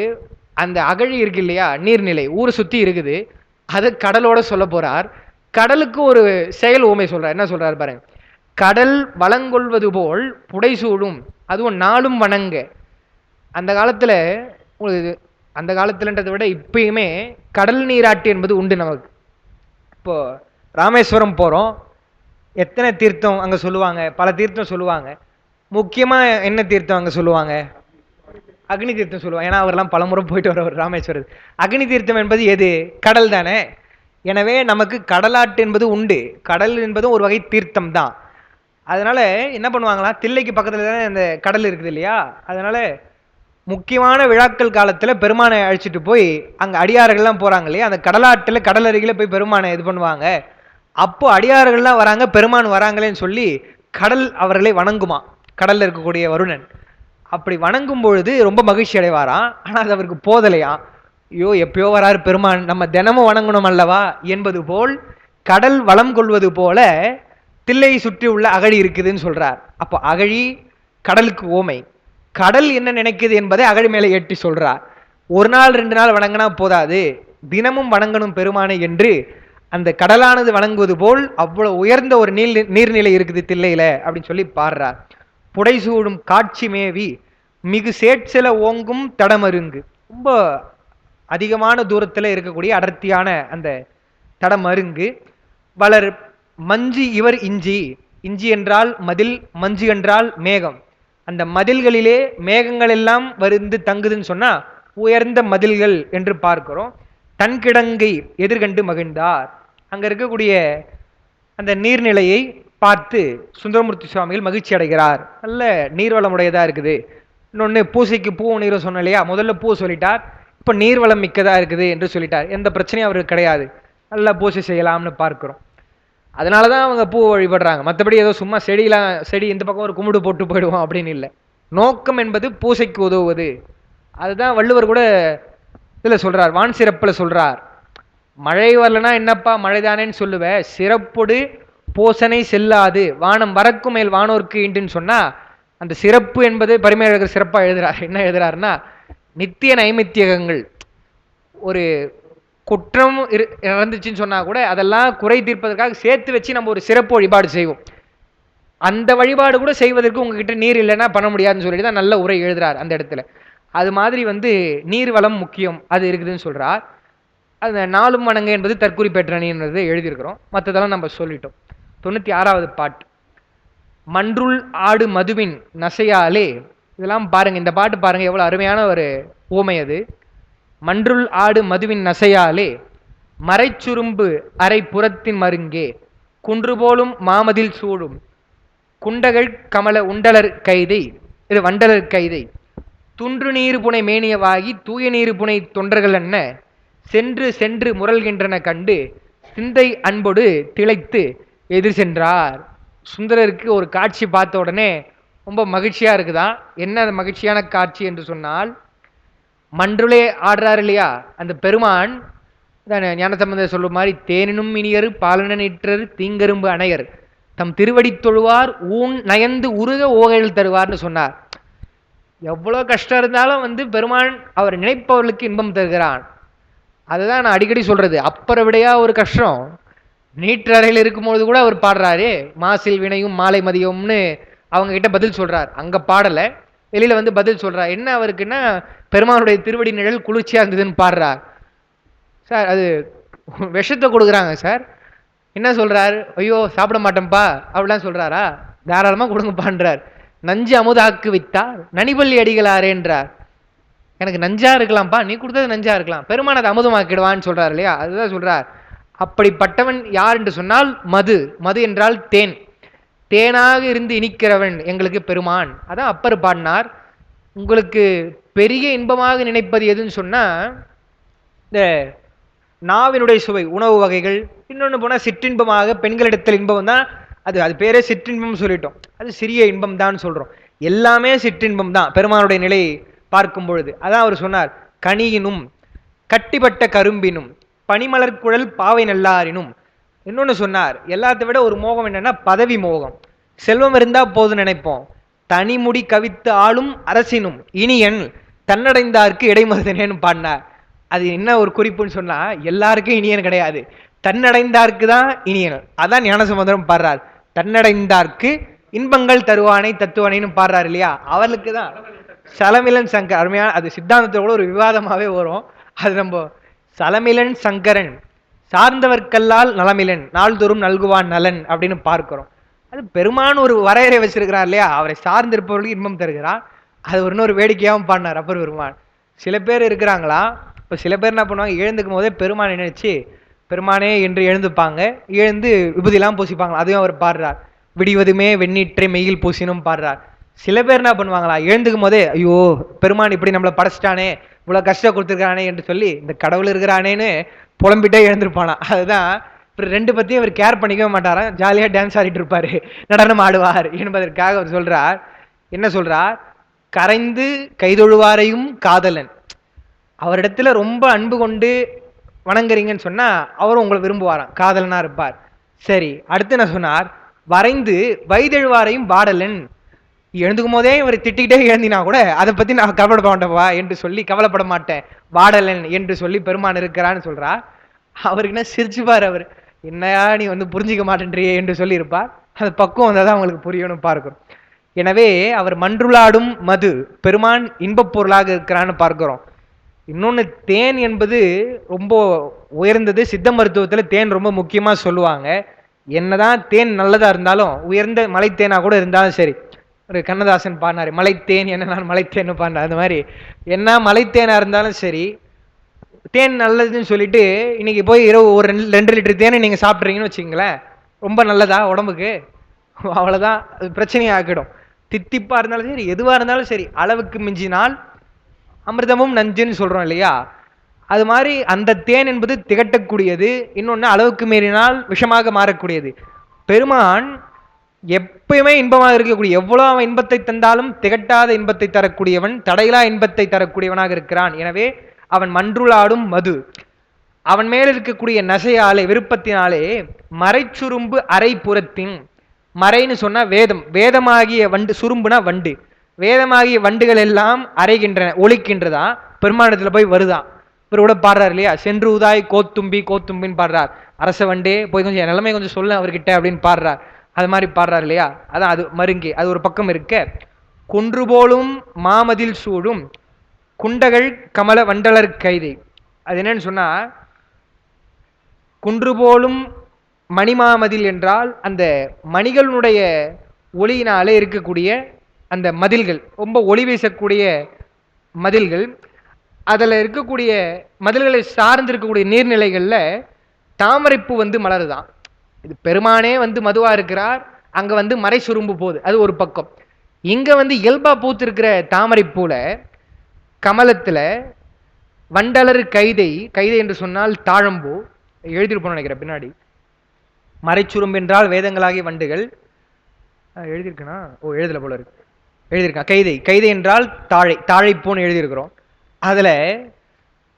அந்த அகழி இருக்கு இல்லையா, நீர்நிலை ஊரை சுத்தி இருக்குது, அது கடலோட சொல்ல போறார். கடலுக்கு ஒரு செயல் ஊமை சொல்றார். என்ன சொல்றார் பாருங்க, கடல் வளங்கொள்வது போல் புடைசூடும் அதுவும் நாளும் வணங்க. அந்த காலத்துல அந்த காலத்துலன்றதை விட இப்பயுமே கடல் நீராட்டு என்பது உண்டு நமக்கு. இப்போ ராமேஸ்வரம் போறோம், எத்தனை தீர்த்தம் அங்க சொல்லுவாங்க, பல தீர்த்தம் சொல்லுவாங்க. முக்கியமா என்ன தீர்த்தம் அங்க சொல்லுவாங்க, அக்னி தீர்த்தம் சொல்லுவாங்க. ஏன்னா அவர்லாம் பலமுறை போயிட்டு வரவர் ராமேஸ்வரர். அக்னி தீர்த்தம் என்பது எது, கடல் தானே. எனவே நமக்கு கடலாட்டு என்பது உண்டு, கடல் என்பதும் ஒரு வகை தீர்த்தம் தான். அதனால என்ன பண்ணுவாங்களா, தில்லைக்கு பக்கத்துல தானே அந்த கடல் இருக்குது இல்லையா, அதனால முக்கியமான விழாக்கள் காலத்துல பெருமானை அழைச்சிட்டு போய் அங்க அடியார்கள்லாம் போறாங்க இல்லையா, அந்த கடலாட்டுல கடல் அருகில போய் பெருமானை இது பண்ணுவாங்க. அப்போ அடியார்கள்லாம் வராங்க, பெருமான் வராங்களேன்னு சொல்லி கடல் அவர்களை வணங்குமா, கடல்ல இருக்கக்கூடிய வருணன். அப்படி வணங்கும் பொழுது ரொம்ப மகிழ்ச்சி அடைவாராம். ஆனா அது அவருக்கு போதலையா, ஐயோ எப்பயோ வராரு பெருமான், நம்ம தினமும் வணங்கணும் அல்லவா என்பது போல் கடல் வளம் கொள்வது போல தில்லையை சுற்றி உள்ள அகழி இருக்குதுன்னு சொல்றார். அப்போ அகழி கடலுக்கு ஓமை, கடல் என்ன நினைக்குது என்பதை அகழி மேலே ஏற்றி சொல்றார். ஒரு நாள் 2 நாள் வணங்கினா போதாது, தினமும் வணங்கணும் பெருமானை என்று அந்த கடலானது வணங்குவது போல் அவ்வளவு உயர்ந்த ஒரு நீர்நிலை இருக்குது தில்லையில அப்படின்னு சொல்லி பாடுறார். புடைசூடும் காட்சி மேவி மிகு சேட்சில ஓங்கும் தடமருங்கு. ரொம்ப அதிகமான தூரத்தில் இருக்கக்கூடிய அடர்த்தியான அந்த தடமருங்கு. வளர் மஞ்சு இவர் இஞ்சி, இஞ்சி என்றால் மதில், மஞ்சு என்றால் மேகம். அந்த மதில்களிலே மேகங்கள் எல்லாம் வந்து தங்குதுன்னு சொன்னா உயர்ந்த மதில்கள் என்று பார்க்கிறோம். தன்கிடங்கை எதிர்கண்டு மகிழ்ந்தார். அங்க இருக்கக்கூடிய அந்த நீர்நிலையை பார்த்து சுந்தரமூர்த்தி சுவாமிகள் மகிழ்ச்சி அடைகிறார். நல்ல நீர்வளமுடையதா இருக்குது. இன்னொன்று பூசைக்கு பூ நீரும் சொன்ன இல்லையா, முதல்ல பூ சொல்லிட்டார், இப்போ நீர்வளம் மிக்கதா இருக்குது என்று சொல்லிட்டார். எந்த பிரச்சனையும் அவருக்கு கிடையாது, நல்லா பூசை செய்யலாம்னு பார்க்கிறோம். அதனால தான் அவங்க பூ வழிபடுறாங்க. மற்றபடி ஏதோ சும்மா செடி இந்த பக்கம் ஒரு கும்பிடு போட்டு போயிடுவோம் அப்படின்னு இல்லை. நோக்கம் என்பது பூசைக்கு உதவுவது. அதுதான் வள்ளுவர் கூட இதில் சொல்றார், வான் சிறப்பில் சொல்றார். மழை வரலன்னா என்னப்பா மழைதானேன்னு சொல்லுவேன், சிறப்பொடு போசனை செல்லாது வானம் வரக்கும் மேல் வானோர்க்கு ஈண்டுன்னு சொன்னா, அந்த சிறப்பு என்பது பரிமேலழகர் சிறப்பாக எழுதுறார். என்ன எழுதுறாருன்னா, நித்திய நைமித்தியகங்கள், ஒரு குற்றம் நடந்துச்சுன்னு சொன்னா கூட அதெல்லாம் குறை தீர்ப்பதற்காக சேர்த்து வச்சு நம்ம ஒரு சிறப்பு வழிபாடு செய்வோம். அந்த வழிபாடு கூட செய்வதற்கு உங்ககிட்ட நீர் இல்லைன்னா பண்ண முடியாதுன்னு சொல்லிட்டு தான் நல்ல உரை எழுதுறார் அந்த இடத்துல. அது மாதிரி நீர் வளம் முக்கியம், அது இருக்குதுன்னு சொல்றார். அது நாளும் வணங்க என்பது தற்குறி பெற்றணின்றது எழுதியிருக்கிறோம். மற்றதெல்லாம் நம்ம சொல்லிட்டோம். 96வது பாட்டு, மன்றுள் ஆடு மதுவின் நசையாலே. இதெல்லாம் பாருங்க, இந்த பாட்டு பாருங்க எவ்வளவு அருமையான ஒரு ஊமை அது. மன்றுள் ஆடு மதுவின் நசையாலே மறைச்சுரும்பு அரை புறத்தின் மருங்கே குன்று போலும் மாமதில் சூடும் குண்டகள் கமல உண்டலர் கைதை. இது வண்டலர் கைதை. துன்று நீரு புனை மேனியவாகி தூய நீரு புனை தொண்டர்கள் என்ன சென்று சென்று முரல்கின்றன கண்டு சிந்தை அன்போடு திளைத்து எதிர் சென்றார். சுந்தரருக்கு ஒரு காட்சி பார்த்த உடனே ரொம்ப மகிழ்ச்சியா இருக்குதான். என்ன அது மகிழ்ச்சியான காட்சி என்று சொன்னால், மன்றுளே ஆடுறாரு இல்லையா அந்த பெருமான், ஞானசம்பந்தர் சொல்லும் மாதிரி, தேனினும் இனியரு பாலன நிற்றரு தீங்கரும்பு அணையர் தம் திருவடி தொழுவார் ஊன் நயந்து உருக ஓகைகள் தருவார்னு சொன்னார். எவ்வளோ கஷ்டம் இருந்தாலும் பெருமான் அவர் நினைப்பவர்களுக்கு இன்பம் தருகிறான். அதுதான் நான் அடிக்கடி சொல்றது. அப்பரை விடையா ஒரு கஷ்டம், நீற்றறையில் இருக்கும்போது கூட அவர் பாடுறாரு, மாசில் வினையும் மாலை மதியம்னு அவங்க கிட்ட பதில் சொல்றார். அங்க பாடலை, வெளியில பதில் சொல்றார். என்ன அவருக்குன்னா, பெருமானுடைய திருவடி நிழல் குளிர்ச்சியா இருந்ததுன்னு பாடுறார். சார் அது விஷத்தை கொடுக்குறாங்க சார். என்ன சொல்றாரு, ஐயோ சாப்பிட மாட்டேன்ப்பா அப்படிலாம் சொல்றாரா, தாராளமா கொடுங்கப்பான்றார். நஞ்சு அமுதாக்கு வித்தார் நனிபள்ளி அடிகளாரேன்றார். எனக்கு நஞ்சா இருக்கலாம்ப்பா, நீ கொடுத்தது நஞ்சா இருக்கலாம், பெருமான் அதை அமுதமாக்கிடுவான்னு சொல்றாரு இல்லையா. அதுதான் சொல்றார். அப்படிப்பட்டவன் யார் என்று சொன்னால் மது. மது என்றால் தேன். தேனாக இருந்து இனிக்கிறவன் எங்களுக்கு பெருமான். அதான் அப்பர் பாடினார். உங்களுக்கு பெரிய இன்பமாக நினைப்பது எதுன்னு சொன்னா, இந்த நாவினுடைய சுவை, உணவு வகைகள். இன்னொன்று போனால் சிற்றின்பமாக பெண்களிடத்தில் இன்பம் தான். அது பேரே சிற்றின்பம் சொல்லிட்டோம். அது சிறிய இன்பம் தான் சொல்றோம். எல்லாமே சிற்றின்பம் தான் பெருமானுடைய நிலை பார்க்கும் பொழுது. அதான் அவர் சொன்னார், கனியினும் கட்டிப்பட்ட கரும்பினும் பனிமலர் குழல் பாவை நல்லாரினும். இன்னொன்று சொன்னார், எல்லாத்தை விட ஒரு மோகம் என்னன்னா பதவி மோகம். செல்வம் இருந்தா போதும் நினைப்போம். தனிமுடி கவித்து ஆளும் அரசினும் இனியன் தன்னடைந்தார்க்கு இடைமருதனேன்னு பாடினார். அது என்ன ஒரு குறிப்புன்னு சொன்னா, எல்லாருக்கும் இனியன் கிடையாது, தன்னடைந்தார்க்கு தான் இனியன். அதான் ஞானசம்பந்தரும் பாடுறார், தன்னடைந்தார்க்கு இன்பங்கள் தருவானை தத்துவானைன்னு பாடுறாரு இல்லையா. அவர்களுக்கு தான் சலமிலன் சங்கர். அருமையான, அது சித்தாந்தத்தோட ஒரு விவாதமாகவே வரும். அது நம்ம சலமிலன் சங்கரன் சார்ந்தவர்கல்லால் நலமிலன் நாள்தோறும் நல்குவான் நலன் அப்படின்னு பார்க்கிறோம். அது பெருமான் ஒரு வரையறை வச்சிருக்கிறார் இல்லையா, அவரை சார்ந்திருப்பவர்களுக்கு இன்பம் தருகிறார். அது இன்னொரு வேடிக்கையாகவும் பாடினார் அப்பர் பெருமான். சில பேர் இருக்கிறாங்களா, இப்போ சில பேர் என்ன பண்ணுவாங்க, எழுந்துக்கும் போதே பெருமானை நினைச்சு பெருமானே என்று எழுந்துப்பாங்க, எழுந்து விபூதியெல்லாம் பூசிப்பாங்க. அதையும் அவர் பாடுறார். விடிவதுமே வெண்ணீற்றை மெயில் பூசினும் பாடுறார். சில பேர் என்ன பண்ணுவாங்களா, எழுந்துக்கும் போதே ஐயோ பெருமான் இப்படி நம்மளை படைச்சிட்டானே, இவ்வளோ கஷ்டம் கொடுத்துருக்கானே என்று சொல்லி இந்த கடவுள் இருக்கிறானேன்னு புலம்பிட்டே எழுந்திருப்பானா. அதுதான் ரெண்டு பத்தியும் அவர் கேர் பண்ணிக்கவே மாட்டாராம். ஜாலியாக டான்ஸ் ஆடிட்டு இருப்பாரு, நடனம் ஆடுவார் என்பதற்காக அவர் சொல்றார். என்ன சொல்றார், கரைந்து கைதொழுவாரையும் காதலன். அவரிடத்துல ரொம்ப அன்பு கொண்டு வணங்குறீங்கன்னு சொன்னா அவரும் உங்களை விரும்புவாராம், காதலனா இருப்பார். சரி, அடுத்து என்ன சொன்னார், வரைந்து வைதெழுவாரையும் வாடலன். எழுந்துக்கும் போதே இவர் திட்டிக்கிட்டே எழுந்தினா கூட அதை பத்தி நான் கவலைப்பட மாட்டேன்வா என்று சொல்லி கவலைப்பட மாட்டேன், வாடலன் என்று சொல்லி பெருமான் இருக்கிறான்னு சொல்றா. அவருக்கு என்ன சிரிச்சுப்பார் அவர், என்னையா நீ புரிஞ்சிக்க மாட்டேன்றியே என்று சொல்லி இருப்பார். அது பக்குவம் வந்தாதான் அவங்களுக்கு புரியணும் பார்க்கிறோம். எனவே அவர் மன்றுளாடும் மது, பெருமான் இன்பப் பொருளாக இருக்கிறான்னு பார்க்கிறோம். இன்னொன்று, தேன் என்பது ரொம்ப உயர்ந்தது. சித்த மருத்துவத்தில் தேன் ரொம்ப முக்கியமாக சொல்லுவாங்க. என்னதான் தேன் நல்லதா இருந்தாலும், உயர்ந்த மலைத்தேனா கூட இருந்தாலும் சரி, ஒரு கண்ணதாசன் பாடினாரு, மலைத்தேன் என்ன நான் மலைத்தேன்னு பாடினார். அந்த மாதிரி என்ன மலைத்தேனா இருந்தாலும் சரி, தேன் நல்லதுன்னு சொல்லிட்டு இன்னைக்கு போய் இரவு ஒரு 2 லிட்டர் தேனை நீங்க சாப்பிட்றீங்கன்னு வச்சுங்களேன், ரொம்ப நல்லதா உடம்புக்கு? அவ்வளவுதான், அது பிரச்சனையை ஆக்கிடும். தித்திப்பா இருந்தாலும் சரி, எதுவா இருந்தாலும் சரி, அளவுக்கு மிஞ்சினால் அமிர்தமும் நஞ்சுன்னு சொல்றோம் இல்லையா? அது மாதிரி அந்த தேன் என்பது திகட்டக்கூடியது, இன்னொன்னு அளவுக்கு மீறினால் விஷமாக மாறக்கூடியது. பெருமான் எப்பயுமே இன்பமாக இருக்கக்கூடிய, எவ்வளவு அவன் இன்பத்தை தந்தாலும் திகட்டாத இன்பத்தை தரக்கூடியவன், தடையிலா இன்பத்தை தரக்கூடியவனாக இருக்கிறான். எனவே அவன் மன்றுளாடும் மது, அவன் மேல் இருக்கக்கூடிய நசையாலே, விருப்பத்தினாலே மறைச்சுரும்பு அரை புறத்தின், மறைன்னு சொன்னா வேதம், வேதமாகிய வண்டு, சுரும்புனா வண்டு, வேதமாகிய வண்டுகள் எல்லாம் அறைகின்றன, ஒழிக்கின்றதா பெருமானத்துல போய் வருதான். இவர் கூட பாடுறாரு இல்லையா, சென்று உதாய் கோத்தும்பி கோத்தும்பின்னு பாடுறார். அரச வண்டே போய் கொஞ்சம் நிலைமை கொஞ்சம் சொல்ல அவர்கிட்ட அப்படின்னு பாடுறார். அது மாதிரி பாடுறாரு இல்லையா, அதான் அது மருங்கி. அது ஒரு பக்கம் இருக்க, குன்று போலும் மாமதில் சூடும் குண்டகள் கமல வண்டலர் கைதை. அது என்னன்னு சொன்னா, குன்று போலும் மணிமாமதில் என்றால் அந்த மணிகளுடைய ஒளியினாலே இருக்கக்கூடிய அந்த மதில்கள், ரொம்ப ஒளி வீசக்கூடிய மதில்கள், அதில் இருக்கக்கூடிய மதில்களை சார்ந்து இருக்கக்கூடிய நீர்நிலைகள்ல தாமரைப்பூ வந்து மலருதான். இது பெருமானே வந்து மதுவா இருக்கிறார், அங்க வந்து மறை சுரும்பு போகுது, அது ஒரு பக்கம். இங்க வந்து இயல்பா பூத்து இருக்கிற தாமரைப்பூல, கமலத்துல வண்டலர் கைதை, கைதை என்று சொன்னால் தாழம்பூ, எழுதியிருப்போம் நினைக்கிறேன் பின்னாடி. மறைச்சுரும்பு என்றால் வேதங்களாகிய வண்டுகள், எழுதியிருக்கனா? ஓ எழுதல போல இருக்கு, எழுதியிருக்கான். கைதை, கைதை என்றால் தாழை, தாழைப்பூன்னு எழுதியிருக்கிறோம். அதுல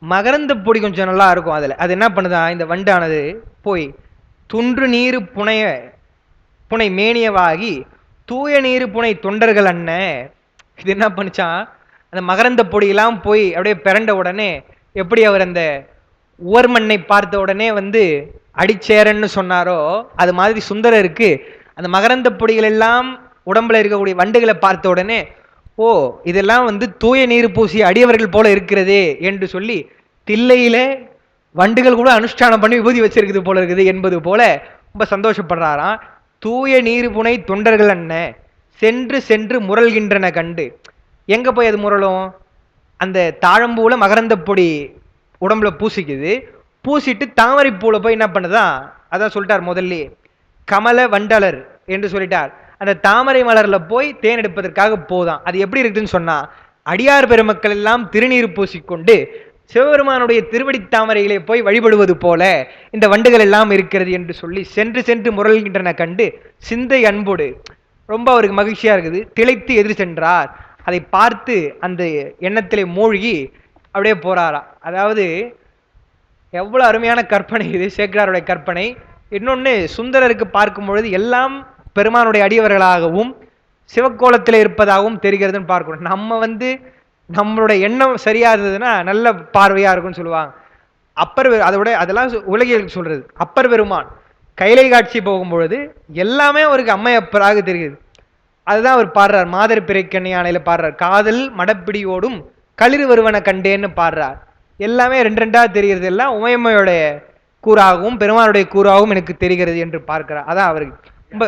மகரந்த பொடி கொஞ்சம் நல்லா இருக்கும். அதுல அது என்ன பண்ணுதான், இந்த வண்டானது போய் துன்று நீரு புனைய புனை மேனியவாகி தூய நீரு புனை தொண்டர்கள் அண்ண, இது என்ன பண்ணுச்சான், அந்த மகரந்த பொடியெல்லாம் போய் அப்படியே பிறண்ட உடனே, எப்படி அவர் அந்த உவர்மண்ணை பார்த்த உடனே வந்து அடிச்சேரன்னு சொன்னாரோ, அது மாதிரி சுந்தரருக்கு அந்த மகரந்த பொடிகள் எல்லாம் உடம்புல இருக்கக்கூடிய வண்டுகளை பார்த்த உடனே, ஓ இதெல்லாம் வந்து தூய நீர் பூசிய அடியவர்கள் போல இருக்கிறதே என்று சொல்லி, தில்லையில வண்டுகள் கூட அனுஷ்டானம் பண்ணி விபூதி வச்சிருக்குது போல இருக்குது என்பது போல ரொம்ப சந்தோஷப்படுறாராம். தூய நீர் புனை தொண்டர்கள் அண்ண சென்று சென்று முரல்கின்றன கண்டு. எங்க போய் அது முரளும், அந்த தாழம்பூல மகரந்த பொடி உடம்புல பூசிக்குது, பூசிட்டு தாமரை பூல போய் என்ன பண்ணுதான், அதான் சொல்லிட்டார் முதல்ல, கமல வண்டலர் என்று சொல்லிட்டார். அந்த தாமரை மலர்ல போய் தேன் எடுப்பதற்காக போதான். அது எப்படி இருக்குதுன்னு சொன்னா, அடியார் பெருமக்கள் எல்லாம் திருநீர் பூசிக்கொண்டு சிவபெருமானுடைய திருவடி தாமரையிலே போய் வழிபடுவது போல இந்த வண்டுகள் எல்லாம் இருக்கிறது என்று சொல்லி சென்று சென்று முரல்கின்றன கண்டு சிந்தை அன்போடு, ரொம்ப அவருக்கு மகிழ்ச்சியா இருக்குது, திளைத்து எதிர் சென்றார். அதை பார்த்து அந்த எண்ணத்திலே மூழ்கி அப்படியே போறாரா. அதாவது எவ்வளவு அருமையான கற்பனை இது, சேக்கிராருடைய கற்பனை. இன்னொன்னு, சுந்தரருக்கு பார்க்கும் பொழுது எல்லாம் பெருமானுடைய அடியவர்களாகவும் சிவக்கோலத்தில் இருப்பதாகவும் தெரிகிறதுன்னு பார்க்கணும். நம்ம வந்து நம்மளுடைய எண்ணம் சரியா இருந்ததுன்னா நல்ல பார்வையா இருக்கும்னு சொல்லுவாங்க. அப்பர், அதோட அதெல்லாம் உலகியலுக்கு சொல்றது. அப்பர் பெருமான் கைலை காட்சி போகும்பொழுது எல்லாமே அவருக்கு அம்மையப்பராக தெரியுது. அதுதான் அவர் பாடுறார், மாதர் பிறைக்கண்ணியானையில பாடுறார், காதல் மடப்பிடியோடும் களிறு வருவன கண்டேன்னு பாடுறார். எல்லாமே ரெண்டு ரெண்டா தெரிகிறது, எல்லாம் உமையம்மையோடைய கூறாகவும் பெருமானுடைய கூறாகவும் எனக்கு தெரிகிறது என்று பார்க்கிறார். அதான் அவருக்கு ரொம்ப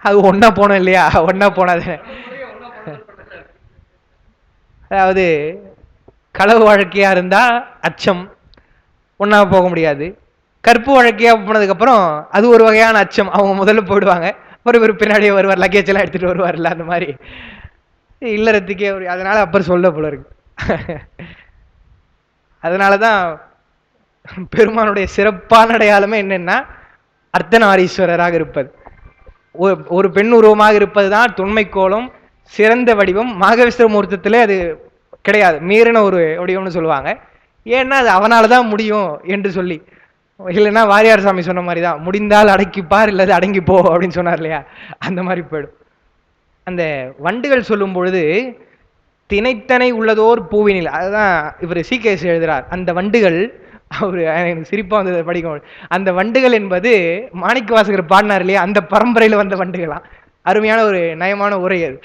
அது ஒன்னா போனோம் இல்லையா, ஒன்னா போனது. அதாவது களவு வழக்கையா இருந்தா அச்சம், ஒன்னா போக முடியாது. கற்பு வழக்கையா போனதுக்கு அப்புறம் அது ஒரு வகையான அச்சம், அவங்க முதல்ல போயிடுவாங்க, ஒரு பின்னாடியே வருவார், லக்கேஜ் எல்லாம் எடுத்துட்டு வருவார்ல, அந்த மாதிரி இல்லறத்துக்கே ஒரு. அதனால அப்பர் சொல்ல போல இருக்கு. அதனாலதான் பெருமானுடைய சிறப்பான அடையாளமே என்னன்னா அர்த்தநாரீஸ்வரராக இருப்பது. ஒரு பெண் உருவமாக இருப்பது தான் தொன்மை கோலம், சிறந்த வடிவம். மாகவிஸ்வர முகூர்த்தத்திலே அது கிடையாது, மீறின ஒரு வடிவம்னு சொல்லுவாங்க. ஏன்னா அது அவனாலதான் முடியும் என்று சொல்லி, இல்லைன்னா வாரியார் சாமி சொன்ன மாதிரி தான், முடிந்தால் அடக்கிப்பார் இல்லது அடங்கி போ அப்படின்னு சொன்னார் இல்லையா, அந்த மாதிரி போயிடும். அந்த வண்டுகள் சொல்லும் பொழுது திணைத்தனை உள்ளதோர் பூவினில், அதுதான் இவர் சீகேஸ் எழுதுறார். அந்த வண்டுகள், அவரு எனக்கு சிரிப்பா வந்தது படிக்கும். அந்த வண்டுகள் என்பது மாணிக்க வாசகர் பாடினார் இல்லையா, அந்த பரம்பரையில வந்த வண்டுகளாம். அருமையான ஒரு நயமான உரை அது.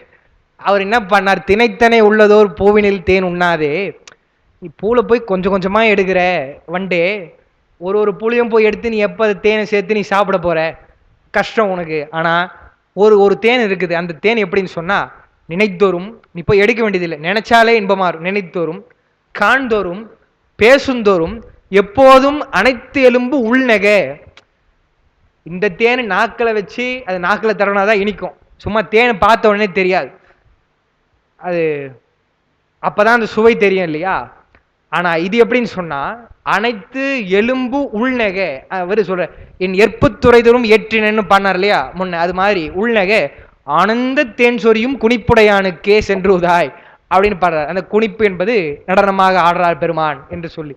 அவர் என்ன பண்ணார், திணைத்தனை உள்ளதோர் பூவினில் தேன் உண்ணாதே, நீ பூல போய் கொஞ்சம் கொஞ்சமா எடுக்கிற வண்டே, ஒரு பூலையும் போய் எடுத்து நீ எப்ப தேனை சேர்த்து நீ சாப்பிட போற, கஷ்டம் உனக்கு. ஆனா ஒரு தேன் இருக்குது. அந்த தேன் எப்படின்னு சொன்னா, நினைத்தோறும் நீ போய் எடுக்க வேண்டியதில்லை, நினைச்சாலே இன்பமா இருக்கும். நினைத்தோறும், காண்தோறும், பேசுந்தோறும், எப்போதும் அனைத்து எலும்பு உள்நெக. இந்த தேன் நாக்கில் வச்சு அது நாக்கில் தடவினாதான் இனிக்கும். சும்மா தேனை பார்த்த உடனே தெரியாது, அது அப்பதான் அந்த சுவை தெரியும் இல்லையா. ஆனா இது எப்படின்னு சொன்னா, அனைத்து எலும்பு உள்நெக. அவர் சொல்ற, என் எற்புத்துறை தோறும் ஏற்றினு பண்ணார் இல்லையா முன்ன, அது மாதிரி உள்நெக ஆனந்த தேன் சொரியும் குனிப்புடையானுக்கே சென்றுதாய் அப்படின்னு பாடுறார். அந்த குனிப்பு என்பது நடனமாக ஆடுறார் பெருமான் என்று சொல்லி,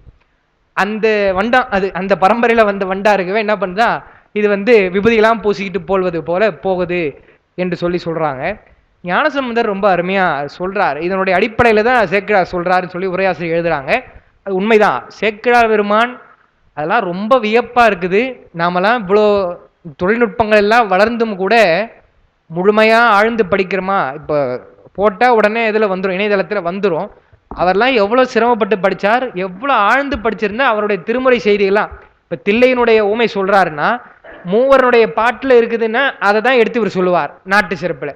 அந்த வண்டா அது அந்த பரம்பரையில வந்த வண்டா இருக்கவே என்ன பண்ணுதா, இது விபூதியெல்லாம் பூசிக்கிட்டு போல்வது போல போகுது என்று சொல்லி சொல்றாங்க. ஞானசம்பந்தர் ரொம்ப அருமையா சொல்றார். இதனுடைய அடிப்படையில தான் சேக்கிழார் சொல்றாருன்னு சொல்லி உரையாசிரியர் எழுதுறாங்க. அது உண்மைதான். சேக்கிழார் பெருமான் அதெல்லாம் ரொம்ப வியப்பா இருக்குது. நாமெல்லாம் இவ்வளோ தொழில்நுட்பங்கள் எல்லாம் வளர்ந்தும் கூட முழுமையா ஆழ்ந்து படிக்கிறோமா? இப்போ போட்டா உடனே இதில் வந்துடும், இணையதளத்தில் வந்துடும். அவர்லாம் எவ்வளோ சிரமப்பட்டு படித்தார், எவ்வளோ ஆழ்ந்து படிச்சிருந்தா அவருடைய திருமுறை செய்திகள்லாம். இப்போ தில்லையினுடைய ஊமை சொல்றாருன்னா, மூவருடைய பாட்டில் இருக்குதுன்னா அதை தான் எடுத்து இவர் சொல்லுவார். நாட்டு சிறப்பில்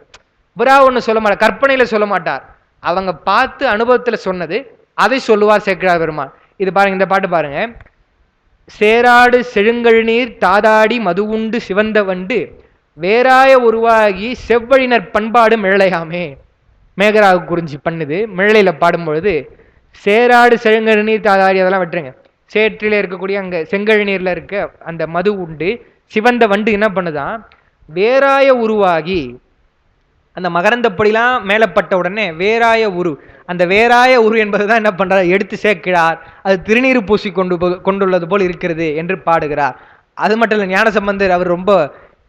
புறா ஒன்று சொல்ல மாட்டார், கற்பனையில் சொல்ல மாட்டார். அவங்க பார்த்து அனுபவத்தில் சொன்னது அதை சொல்லுவார் சேக்கிழார் பெருமான். இது பாருங்க, இந்த பாட்டு பாருங்க. சேராடு செழுங்கழுநீர் தாதாடி மது உண்டு சிவந்த வண்டு வேறாய உருவாகி செவ்வழினர் பண்பாடு மிழலையாமே. மேகராகு குறிஞ்சி பண்ணுது. மிழலையில பாடும்பொழுது சேராடு செழுங்கழுநீர் தாதாடி அதெல்லாம் விட்டுருங்க. சேற்றில இருக்கக்கூடிய அங்க செங்கழுநீர்ல இருக்க அந்த மது உண்டு சிவந்த வண்டு என்ன பண்ணுதான், வேறாய உருவாகி அந்த மகரந்த பொடிலாம் மேலப்பட்ட உடனே வேறாய உரு, அந்த வேறாய உரு என்பதுதான் என்ன பண்றார், எடுத்து சேர்க்கிறார். அது திருநீர் பூசி கொண்டுள்ளது போல் இருக்கிறது என்று பாடுகிறார். அது மட்டும் இல்லை, ஞானசம்பந்தர் அவர் ரொம்ப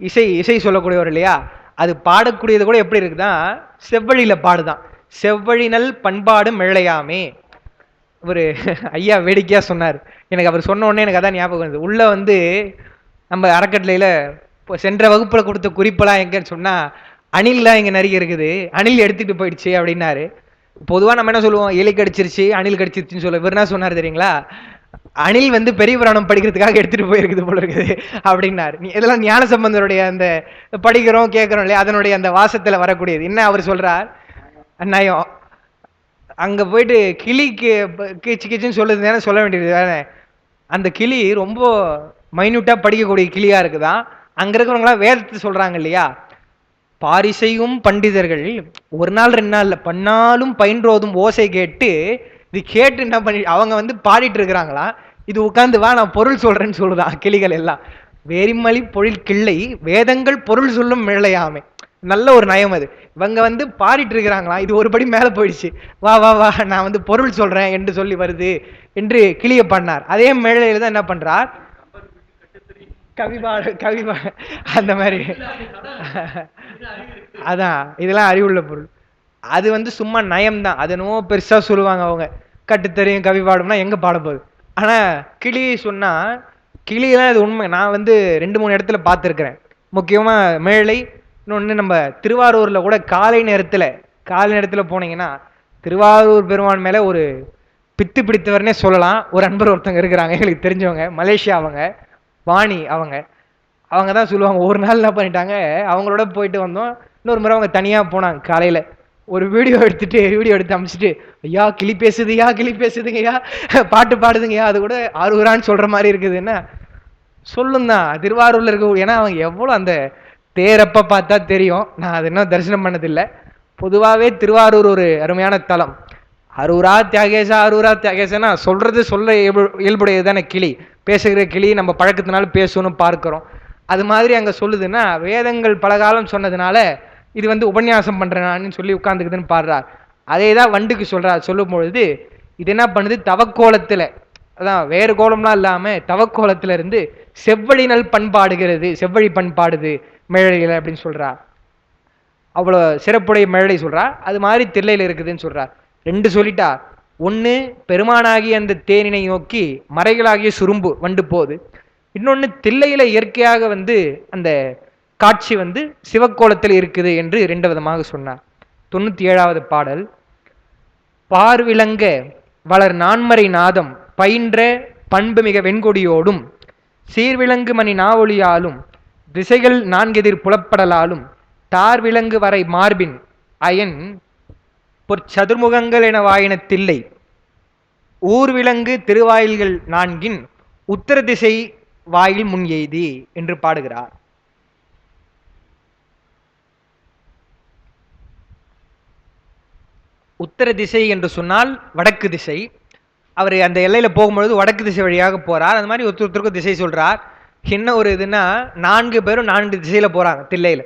இசை சொல்லக்கூடியவர் இல்லையா. அது பாடக்கூடியது கூட எப்படி இருக்குதான், செவ்வழியில பாடுதான். செவ்வழினல் பண்பாடு மிழையாமே. ஒரு ஐயா வேடிக்கையா சொன்னார். எனக்கு அவர் சொன்ன உடனே எனக்கு அதான் ஞாபகம் வருது. உள்ள நம்ம அறக்கட்டளையில சென்ற வகுப்புல கொடுத்த குறிப்பெல்லாம் எங்கன்னு சொன்னா, அணில்லாம் இங்க நிறைய இருக்குது, அணில் எடுத்துட்டு போயிடுச்சு அப்படின்னாரு. பொதுவா நம்ம என்ன சொல்லுவோம், எலி கடிச்சிருச்சு அணில் கடிச்சிருச்சுன்னு சொல்ல. இவர் என்ன சொன்னார் தெரியுங்களா, அணில் பெரிய புராணம் படிக்கிறதுக்காக எடுத்துட்டு போயிருக்குது போல இருக்குது அப்படின்னாரு. இதெல்லாம் ஞானசம்பந்தருடைய அந்த படிக்கிறோம் கேட்கிறோம் இல்லையா, அதனுடைய அந்த வாசத்துல வரக்கூடியது. என்ன அவர் சொல்றார், நயம் அங்க போயிட்டு கிளிக்கு கீச்சு கீச்சுன்னு சொல்லுது சொல்ல வேண்டியது வேற. அந்த கிளி ரொம்ப மைன்யூட்டா படிக்கக்கூடிய கிளியா இருக்குதான். அங்க இருக்கிறவங்களாம் வேதத்தை சொல்றாங்க இல்லையா, பாரிசையும் பண்டிதர்கள் ஒரு நாள் 2 நாள்ல பண்ணாலும் பயின்றோதும் ஓசை கேட்டு, இது கேட்டு என்ன பண்ணி அவங்க பாடிட்டு இருக்கிறாங்களா, இது உட்காந்து வா நான் பொருள் சொல்றேன்னு சொல்லுதான் கிளிகள் எல்லாம். வேரிமலி பொழில் கிள்ளை வேதங்கள் பொருள் சொல்லும் மிழையாமை. நல்ல ஒரு நயம் அது. இவங்க பாடிட்டு இருக்கிறாங்களா, இது ஒரு படி மேல போயிடுச்சு, வா வா வா நான் பொருள் சொல்றேன் என்று சொல்லி வருது என்று கிளிய பண்ணார். அதே மேலையில தான் என்ன பண்றார், கவிபாட அந்த மாதிரி. அதான் இதெல்லாம் அறிவுள்ள பொருள். அது சும்மா நயம் தான். அது என்னவோ பெருசா சொல்லுவாங்க அவங்க, கட்டுத்தறியும் கவி பாடும்னா எங்க பாட போகுது. ஆனா கிளி சொன்னா, கிளியெல்லாம் இது உண்மை. நான் 2-3 இடத்துல பார்த்துருக்கிறேன். முக்கியமா மேலை, இன்னொன்று நம்ம திருவாரூர்ல கூட காலை நேரத்துல போனீங்கன்னா, திருவாரூர் பெருமான் மேல ஒரு பித்து பிடித்தவர்னே சொல்லலாம். ஒரு அன்பர் ஒருத்தவங்க இருக்கிறாங்க எங்களுக்கு தெரிஞ்சவங்க, மலேசியா. அவங்க வாணி, அவங்க தான் சொல்லுவாங்க. ஒரு நாள் என்ன பண்ணிட்டாங்க, அவங்களோட போயிட்டு வந்தோம். இன்னொரு முறை அவங்க தனியா போனாங்க. காலையில ஒரு வீடியோ எடுத்து அமைச்சிட்டு, ஐயா கிளி பேசுதுங்கய்யா, பாட்டு பாடுதுங்கய்யா, அது கூட ஆரூரான்னு சொல்ற மாதிரி இருக்குதுன்னா சொல்லும் தான். திருவாரூர்ல இருக்க, ஏன்னா அவங்க எவ்வளவு அந்த தேரப்ப பார்த்தா தெரியும். நான் அது இன்னும் தரிசனம் பண்ணதில்லை. பொதுவாகவே திருவாரூர் ஒரு அருமையான தலம். அரூரா தியாகேசனா சொல்ல இயல்புடையது தானே கிளி. பேசுகிற கிளி நம்ம பழக்கத்தினால பேசணும்னு பார்க்கிறோம். அது மாதிரி அங்க சொல்லுதுன்னா, வேதங்கள் பல காலம் சொன்னதுனால இது உபன்யாசம் பண்றேன்னு சொல்லி உட்கார்ந்துக்குதுன்னு பாடுறார். அதே தான் வண்டுக்கு சொல்றார். சொல்லும் பொழுது இது என்ன பண்ணுது, தவக்கோலத்துல, அதான் வேறு கோலம்லாம் இல்லாம தவக்கோலத்துல இருந்து செவ்வழினல் பண்பாடுகிறது, செவ்வழி பண்பாடுது மேழையில அப்படின்னு சொல்றா. அவ்வளோ சிறப்புடைய மேழை சொல்றா. அது மாதிரி தில்லையில இருக்குதுன்னு சொல்றார். 2 சொல்லிட்டா. ஒன்று பெருமானாகிய அந்த தேனினை நோக்கி மறைகளாகிய சுரும்பு வண்டு போகுது. இன்னொன்று தில்லையில இயற்கையாக அந்த காட்சி சிவக்கோலத்தில் இருக்குது என்று 2 விதமாக சொன்னார். 97வது பாடல். பார்விளங்க வளர் நான்மறை நாதம் பயின்ற பண்பு மிக வெண்கொடியோடும் சீர்விளங்கு மணி நாவொலியாலும் திசைகள் 4 எதிர் புலப்படலாலும் தார் விலங்கு வரை மார்பின் அயன் பொற்சதுர்முகங்கள் என வாயின தில்லை ஊர் விலங்கு திருவாயில்கள் நான்கின் உத்தர திசை வாயில் முன் எய்தி என்று பாடுகிறார். உத்தர திசை என்று சொன்னால் வடக்கு திசை. அவர் அந்த எல்லையில போகும்பொழுது வடக்கு திசை வழியாக போறார். அந்த மாதிரி ஒருத்தருக்கும் திசை சொல்றார். என்ன ஒரு இதுன்னா 4 பேரும் 4 திசையில போறாங்க தில்லையில.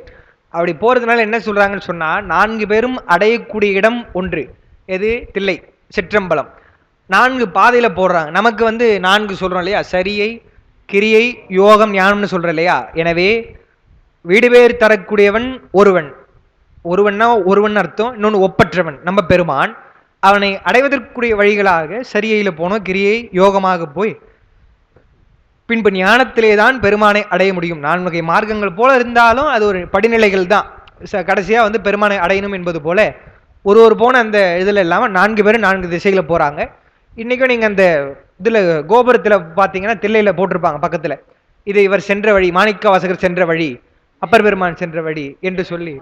அப்படி போறதுனால என்ன சொல்றாங்கன்னு சொன்னா 4 பேரும் அடையக்கூடிய இடம் ஒன்று. எது? தில்லை சிற்றம்பலம். 4 பாதையில போடுறாங்க. நமக்கு 4 சொல்றோம் இல்லையா? சரியை, கிரியை, யோகம், ஞானம்னு சொல்றோம் இல்லையா? எனவே வீடு பேர் தரக்கூடியவன் ஒருவன். ஒருவன்னா ஒருவன் அர்த்தம். இன்னொன்று ஒப்பற்றவன் நம்ம பெருமான். அவனை அடைவதற்குரிய வழிகளாக சரியையில போனோம், கிரியை யோகமாக போய் பின்பு ஞானத்திலே தான் பெருமானை அடைய முடியும். 4 வகை மார்க்கங்கள் போல இருந்தாலும் அது ஒரு படிநிலைகள் தான். கடைசியா பெருமானை அடையணும் என்பது போல ஒரு போன அந்த இதுல இல்லாம 4 பேரும் 4 திசைகளை போறாங்க. இன்னைக்கும் நீங்க அந்த இதுல கோபுரத்துல பாத்தீங்கன்னா தில்லையில போட்டிருப்பாங்க பக்கத்துல, இது இவர் சென்ற வழி, மாணிக்க வாசகர் சென்ற வழி, அப்பர் பெருமான் சென்ற வழி என்று சொல்லி.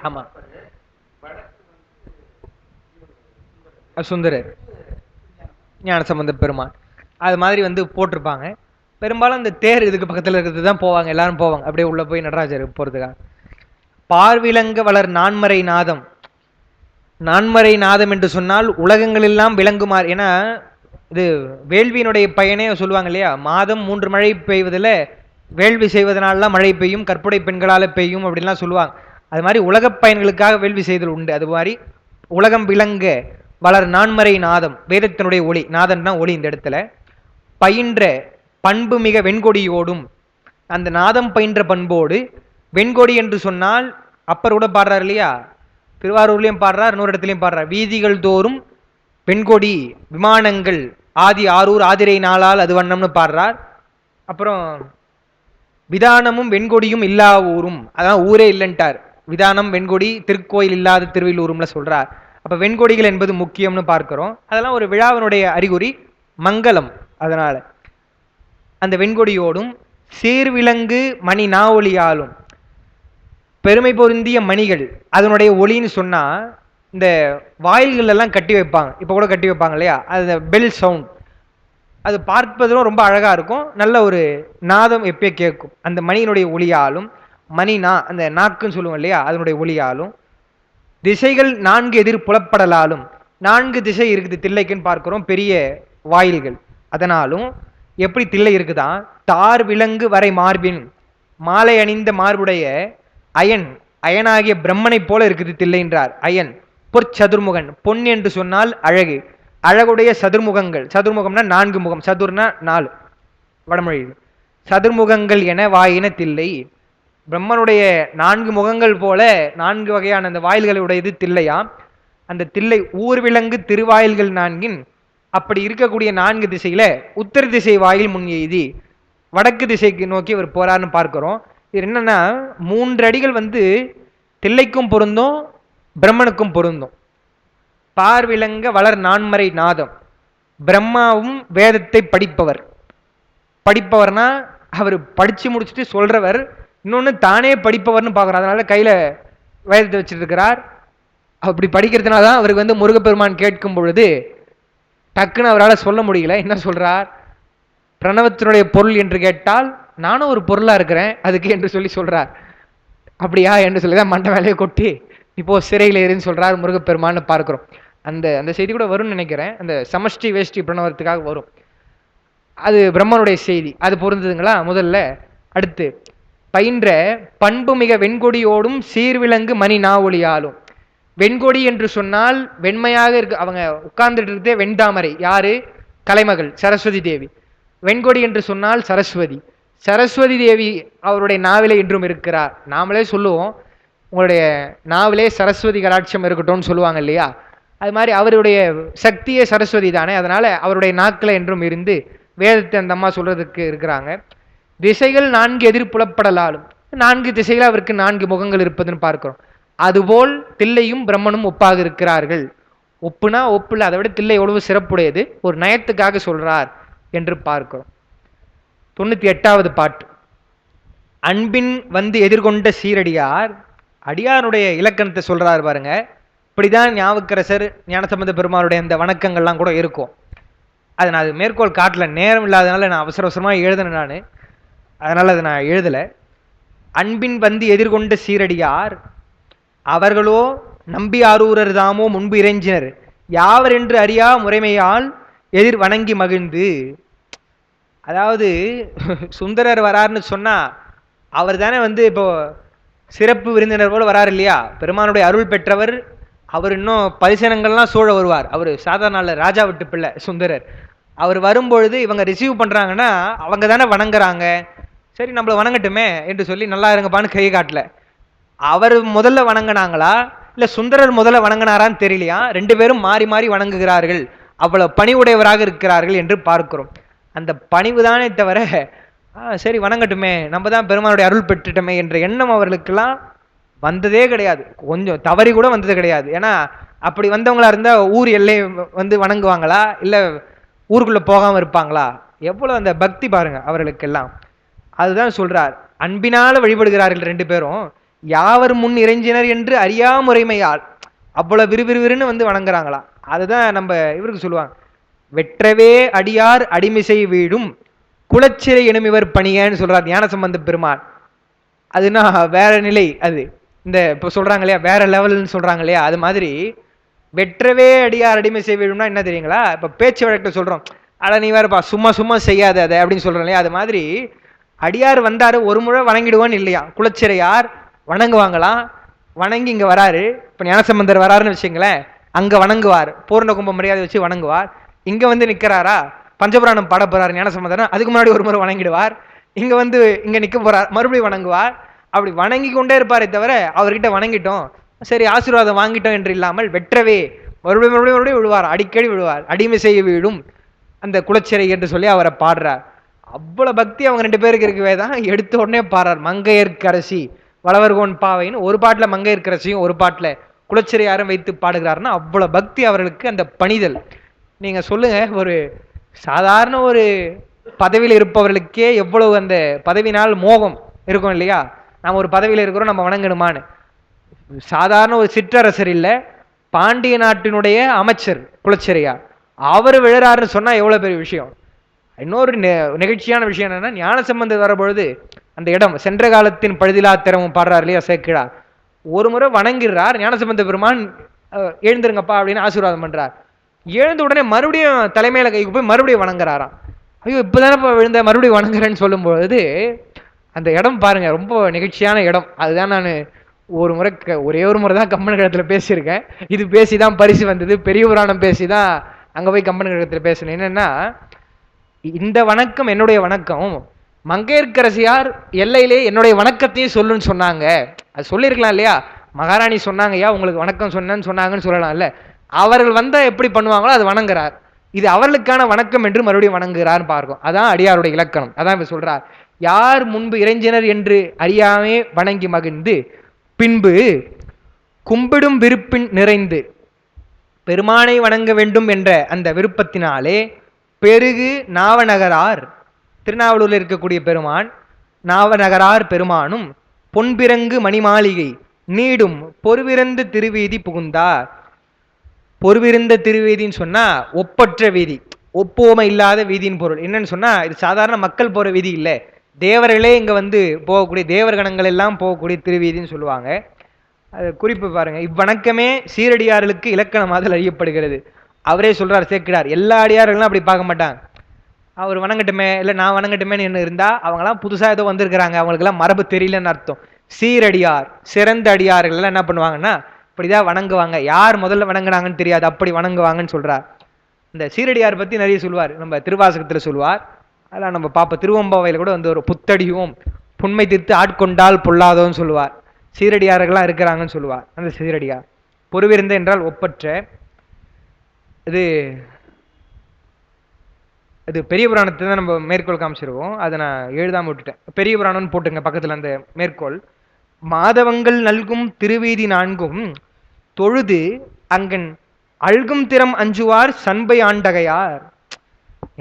ஆமா, சுந்தரர், ஞானசம்பந்த பெருமான், அது மாதிரி போட்டிருப்பாங்க. பெரும்பாலும் அந்த தேர் இதுக்கு பக்கத்துல இருக்கிறது தான் போவாங்க, எல்லாரும் போவாங்க. அப்படியே உள்ள போய் நடராஜர் போறதுக்காக. பார்விலங்க வளர் நான்மறை நாதம். நான்மறை நாதம் என்று சொன்னால் உலகங்கள் எல்லாம் விளங்குமாறு. ஏன்னா இது வேள்வியினுடைய பயனே சொல்லுவாங்க இல்லையா? மாதம் 3 மழை பெய்வதில் வேள்வி செய்வதனாலாம் மழை பெய்யும், கற்புடை பெண்களால் பெய்யும் அப்படின்லாம் சொல்லுவாங்க. அது மாதிரி உலக பயன்களுக்காக வேள்வி செய்தல் உண்டு. அது மாதிரி உலகம் விளங்க வளர் நான்மறை நாதம், வேதத்தினுடைய ஒளி. நாதன் தான் ஒளி. இந்த இடத்துல பயின்ற பண்பு மிக வெண்கொடியோடும், அந்த நாதம் பயின்ற பண்போடு வெண்கொடி என்று சொன்னால் அப்பர் கூட பாடுறார் இல்லையா? திருவாரூர்லையும் பாடுறார், இன்னொரு இடத்துலையும் பாடுறார். வீதிகள் தோறும் வெண்கொடி விமானங்கள் ஆதி ஆரூர் ஆதிரை நாளால் அது வண்ணம்னு பாடுறார். அப்புறம் விதானமும் வெண்கொடியும் இல்லா ஊரும், அதான் ஊரே இல்லைன்ட்டார். விதானம் வெண்கொடி திருக்கோயில் இல்லாத திருவில்லூரும்ல சொல்றார். அப்ப வெண்கொடிகள் என்பது முக்கியம்னு பார்க்கிறோம். அதெல்லாம் ஒரு விழாவினுடைய அறிகுறி, மங்களம். அதனால அந்த வெண்கொடியோடும் சீர்விலங்கு மணி நா ஒளியாலும், பெருமை பொருந்திய மணிகள் அதனுடைய ஒளின்னு சொன்னா இந்த வாயில்கள் எல்லாம் கட்டி வைப்பாங்க, இப்ப கூட கட்டி வைப்பாங்க இல்லையா? அது பெல் சவுண்ட், அது பார்ப்பதும் ரொம்ப அழகா இருக்கும். நல்ல ஒரு நாதம் எப்பயே கேட்கும். அந்த மணியினுடைய ஒளியாலும், மணினா அந்த நாக்குன்னு சொல்லுவோம் இல்லையா? அதனுடைய ஒளியாலும், திசைகள் 4 எதிர் புலப்படலாலும், 4 திசை இருக்குது தில்லைக்குன்னு பார்க்கிறோம், பெரிய வாயில்கள். அதனாலும் எப்படி தில்லை இருக்குதான், தார் விலங்கு வரை மார்பின், மாலை அணிந்த மார்புடைய அயன், அயனாகிய பிரம்மனை போல இருக்குது தில்லைன்றார். அயன் பொற்சதுர்முகன், பொன் என்று சொன்னால் அழகு, அழகுடைய சதுர்முகங்கள். சதுர்முகம்னா 4 முகம், சதுர்னா 4 வடமொழியில். சதுர்முகங்கள் என வாயின தில்லை. பிரம்மனுடைய 4 முகங்கள் போல 4 வகையான அந்த வாயில்களுடையது தில்லையாம். அந்த தில்லை ஊர் விலங்கு திருவாயில்கள் 4இன் அப்படி இருக்கக்கூடிய 4 திசையில உத்தர திசை வாயில் முன் எய்தி வடக்கு திசைக்கு நோக்கி அவர் போறாருன்னு பார்க்கிறோம். இது என்னன்னா 3 அடிகள் தில்லைக்கும் பொருந்தும், பிரம்மனுக்கும் பொருந்தும். பார்விலங்க வளர் நான்மறை நாதம். பிரம்மாவும் வேதத்தை படிப்பவர். படிப்பவர்னா அவர் படிச்சு முடிச்சுட்டு சொல்றவர், இன்னொன்னு தானே படிப்பவர்னு பார்க்குறோம். அதனால கையில வேதத்தை வச்சுட்டு இருக்கிறார். அப்படி படிக்கிறதுனால தான் அவருக்கு முருகப்பெருமான் கேட்கும் பொழுது டக்குன்னு அவரால் சொல்ல முடியல. என்ன சொல்றார்? பிரணவத்தினுடைய பொருள் என்று கேட்டால் நானும் ஒரு பொருளா இருக்கிறேன் அதுக்கு என்று சொல்லி சொல்றார். அப்படியா என்று சொல்லிதான் மண்ட வேலையை கொட்டி இப்போ சிறையில் ஏறின்னு சொல்றார் முருகப்பெருமான்னு பார்க்கிறோம். அந்த அந்த செய்தி கூட வரும்னு நினைக்கிறேன். அந்த சமஷ்டி வேஷ்டி பிரணவத்துக்காக வரும். அது பிரம்மனுடைய செய்தி, அது பொருந்ததுங்களா? முதல்ல அடுத்து பயின்ற பண்பு மிக வெண்கொடியோடும் சீர்விலங்கு மணி நா ஒளியாலும். வெண்கொடி என்று சொன்னால் வெண்மையாக இருக்கு, அவங்க உட்கார்ந்துட்டு இருக்கதே வெண்தாமரை. யாரு? கலைமகள் சரஸ்வதி தேவி. வெண்கொடி என்று சொன்னால் சரஸ்வதி. சரஸ்வதி தேவி அவருடைய நாவிலே இன்றும் இருக்கிறார். நாமளே சொல்லுவோம் உங்களுடைய நாவிலே சரஸ்வதி கடாட்சம் இருக்கட்டும்னு சொல்லுவாங்க இல்லையா? அது மாதிரி அவருடைய சக்தியே சரஸ்வதி தானே. அதனால அவருடைய நாக்கில் என்றும் இருந்து வேதத்தை அந்த அம்மா சொல்றதுக்கு இருக்கிறாங்க. திசைகள் 4 எதிர் புலப்படலாலும், 4 திசைகள் அவருக்கு 4 முகங்கள் இருப்பதுன்னு பார்க்கிறோம். அதுபோல் தில்லையும் பிரம்மனும் ஒப்பாக இருக்கிறார்கள். ஒப்புனா ஒப்புல, அதை விட தில்லை எவ்வளவு சிறப்புடையது, ஒரு நயத்துக்காக சொல்றார் என்று பார்க்கிறோம். 98வது பாட்டு. அன்பின் வந்து எதிர்கொண்ட சீரடியார். அடியாருடைய இலக்கணத்தை சொல்றாரு பாருங்க. இப்படிதான் ஞாவுக்கரசர் ஞானசம்பந்த பெருமாளுடைய அந்த வணக்கங்கள்லாம் கூட இருக்கும். அது நான் அது மேற்கோள் காட்டல, நேரம் இல்லாதனால நான் அவசர அவசரமா எழுதினேன் நான், அதனால அதை நான் எழுதல. அன்பின் வந்து எதிர்கொண்ட சீரடியார் அவர்களோ நம்பி ஆரூரர் தாமோ முன்பு இறைஞ்சினர் யாவர் என்று அறியா முறைமையால் எதிர் வணங்கி மகிழ்ந்து. அதாவது சுந்தரர் வராருன்னு சொன்னா அவர் தானே வந்து இப்போ சிறப்பு விருந்தினர் போல வராரு இல்லையா, பெருமானுடைய அருள் பெற்றவர். அவர் இன்னும் பரிசனங்கள்லாம் சூழ வருவார். அவர் சாதாரண ராஜா விட்டு பிள்ளை சுந்தரர். அவர் வரும்பொழுது இவங்க ரிசீவ் பண்றாங்கன்னா அவங்க தானே வணங்குறாங்க. சரி நம்மள வணங்கட்டுமே என்று சொல்லி நல்லா இருங்கப்பான்னு கை காட்டல. அவர் முதல்ல வணங்கினாங்களா இல்ல சுந்தரர் முதல்ல வணங்கினாரான்னு தெரியலையா, ரெண்டு பேரும் மாறி மாறி வணங்குகிறார்கள். அவ்வளவு பணிவுடையவராக இருக்கிறார்கள் என்று பார்க்கிறோம். அந்த பணிவு தானே தவிர சரி வணங்கட்டுமே நம்ம தான் பெருமானுடைய அருள் பெற்றுட்டோமே என்ற எண்ணம் அவர்களுக்கெல்லாம் வந்ததே கிடையாது. கொஞ்சம் தவறி கூட வந்தது கிடையாது. ஏன்னா அப்படி வந்தவங்களா இருந்தா ஊர் எல்லை வந்து வணங்குவாங்களா இல்ல ஊருக்குள்ள போகாம இருப்பாங்களா? எவ்வளவு அந்த பக்தி பாருங்க அவர்களுக்கெல்லாம். அதுதான் சொல்றார், அன்பினால வழிபடுகிறார்கள் ரெண்டு பேரும். யாவர் முன் இறைஞ்சினர் என்று அறியாமுறைமையால் அவ்வளவு விறுவிறுவிறுன்னு வந்து வணங்குறாங்களா. அதுதான் நம்ம இவருக்கு சொல்லுவாங்க, வெற்றவே அடியார் அடிமிசை வீடும் குலச்சிறை எனும் இவர் பணியன்னு சொல்றார் ஞானசம்பந்த பெருமான். அதுனா வேற நிலை. அது இந்த இப்போ சொல்றாங்க இல்லையா வேற லெவல்னு சொல்றாங்க இல்லையா, அது மாதிரி வெற்றவே அடியார் அடிமை செய்யணும்னா என்ன தெரியுங்களா? இப்ப பேச்சு வழக்கில் சொல்றோம், அட நீ வேறப்பா சும்மா சும்மா செய்யாத அதை அப்படின்னு சொல்றோம் இல்லையா, அது மாதிரி அடியார் வந்தாரு ஒரு முறை வணங்கிடுவான்னு இல்லையா, குலச்சிறையார் வணங்குவாங்களாம். வணங்கி இங்க வராரு, இப்ப ஞானசம்பந்தர் வராருன்னு வச்சுங்களேன், அங்க வணங்குவார், பூர்ண கும்ப மரியாதை வச்சு வணங்குவார். இங்க வந்து நிக்கிறாரா பஞ்சபுராணம் பாட போறாரு ஞானசம்பந்தர், அதுக்கு முன்னாடி ஒரு முறை வணங்கிடுவார். இங்க வந்து இங்க நிக்க போறார், மறுபடியும் வணங்குவார். அப்படி வணங்கி கொண்டே இருப்பாரே தவிர அவர்கிட்ட வணங்கிட்டோம் சரி ஆசீர்வாதம் வாங்கிட்டோம் என்று இல்லாமல் வெற்றவே மறுபடியும் மறுபடியும் மறுபடியும் விழுவார், அடிக்கடி விழுவார். அடிமை செய்ய வீடும் அந்த குலச்சிறை என்று சொல்லி அவரை பாடுறார். அவ்வளவு பக்தி அவங்க ரெண்டு பேருக்கு இருக்கவே தான் எடுத்த உடனே பாடுறார். மங்கையர்க்கரசி வளவர்கோன் பாவைன்னு ஒரு பாட்டுல மங்கையர்க்கரசியும் ஒரு பாட்டுல குலச்சிறையாரும் வைத்து பாடுகிறாருன்னா அவ்வளவு பக்தி அவர்களுக்கு, அந்த பணிதல். நீங்க சொல்லுங்க, ஒரு சாதாரண ஒரு பதவியில் இருப்பவர்களுக்கே எவ்வளவு அந்த பதவினால் மோகம் இருக்கும் இல்லையா, நாம் ஒரு பதவியில் இருக்கிறோம் நம்ம வணங்கணுமான்னு. சாதாரண ஒரு சிற்றரசர் இல்ல, பாண்டிய நாட்டினுடைய அமைச்சர் குலச்சிறையார், அவர் விழறாருன்னு சொன்னா எவ்வளவு பெரிய விஷயம். இன்னொரு நிகழ்ச்சியான விஷயம் என்னன்னா, ஞானசம்பந்தர் வரபொழுது அந்த இடம் சென்ற காலத்தின் பழுதிலா திறமும் பாடுறார் இல்லையா சேக்கிழார், ஒரு முறை வணங்கிறார் ஞானசம்பந்த பெருமான், எழுந்துருங்கப்பா அப்படின்னு ஆசீர்வாதம் பண்றார். எழுந்த உடனே மறுபடியும் தலைமையில கைக்கு போய் மறுபடியும் வணங்குறாராம். ஐயோ இப்பதானே விழுந்த மறுபடியும் வணங்குறேன்னு சொல்லும் பொழுது அந்த இடம் பாருங்க ரொம்ப நிகழ்ச்சியான இடம். அதுதான் நான் ஒரு முறை ஒரே ஒரு முறை தான் கம்பன் கழகத்தில் பேசியிருக்கேன். இது பேசிதான் பரிசு வந்தது, பெரிய புராணம் பேசிதான் அங்க போய் கம்பன் கழகத்தில் பேசினேன். என்னன்னா, இந்த வணக்கம் என்னுடைய வணக்கம், மங்கையர்க்கரசியார் எல்லையிலே என்னுடைய வணக்கத்தையும் சொல்லுன்னு சொன்னாங்க. அது சொல்லியிருக்கலாம் இல்லையா, மகாராணி சொன்னாங்க ஐயா உங்களுக்கு வணக்கம் சொன்னேன்னு சொன்னாங்கன்னு சொல்லலாம்ல. அவர்கள் வந்தா எப்படி பண்ணுவாங்களோ அது வணங்குறார், இது அவர்களுக்கான வணக்கம் என்று மறுபடியும் வணங்குகிறார் பார்க்கும். அதான் அடியாருடைய இலக்கணம். அதான் இப்ப சொல்றார், யார் முன்பு இறைஞ்சினர் என்று அறியாமே வணங்கி மகிழ்ந்து பின்பு கும்பிடும் விருப்பின் நிறைந்து பெருமானை வணங்க வேண்டும் என்ற அந்த விருப்பத்தினாலே பெருகு நாவநகரார், திருநாவலூரில் இருக்கக்கூடிய பெருமான் நாவநகரார் பெருமானும் பொன்பிறங்கு மணிமாளிகை நீடும் பொறுவிறந்து திருவீதி புகுந்தார். பொறுவிருந்த திருவீதின்னு சொன்னா ஒப்பற்ற வீதி, ஒப்புவமை இல்லாத வீதியின் பொருள். என்னன்னு சொன்னா இது சாதாரண மக்கள் போற வீதி இல்லை, தேவர்களே இங்க வந்து போகக்கூடிய தேவர்கணங்கள் எல்லாம் போகக்கூடிய திருவீதின்னு சொல்லுவாங்க. அது குறிப்பு பாருங்க, இவ்வணக்கமே சீரடியார்களுக்கு இலக்கணமாக அறியப்படுகிறது. அவரே சொல்றார் சேக்கிடார், எல்லா அடியார்களும் அப்படி பார்க்க மாட்டாங்க. அவர் வணங்கட்டுமே இல்லை நான் வணங்கட்டுமேன்னு என்ன இருந்தா அவங்களாம் புதுசா ஏதோ வந்திருக்கிறாங்க, அவங்களுக்கெல்லாம் மரபு தெரியலன்னு அர்த்தம். சீரடியார் சிறந்த அடியார்கள் எல்லாம் என்ன பண்ணுவாங்கன்னா இப்படிதான் வணங்குவாங்க, யார் முதல்ல வணங்குனாங்கன்னு தெரியாது அப்படி வணங்குவாங்கன்னு சொல்றார். இந்த சீரடியார் பத்தி நிறைய சொல்லுவார், நம்ம திருவாசகத்துல சொல்லுவார். அதெல்லாம் நம்ம பாப்ப திருவம்பாவையில் கூட வந்து ஒரு புத்தடியும் புண்மை தீர்த்து ஆட்கொண்டால் பொல்லாதோன்னு சொல்லுவார். சீரடியார்கள்லாம் இருக்கிறாங்கன்னு சொல்லுவார். அந்த சீரடியார் பொறுவிருந்த என்றால் ஒப்பற்ற. இது இது பெரிய புராணத்தை தான் நம்ம மேற்கோள் காமிச்சிருவோம், அதை நான் எழுதாம விட்டுட்டேன். பெரிய புராணம்னு போட்டுங்க பக்கத்துல அந்த மேற்கோள். மாதவங்கள் நல்கும் திருவீதி நான்கும் தொழுது அங்கன் அழ்கும் திறம் அஞ்சுவார் சண்பை ஆண்டகையார்.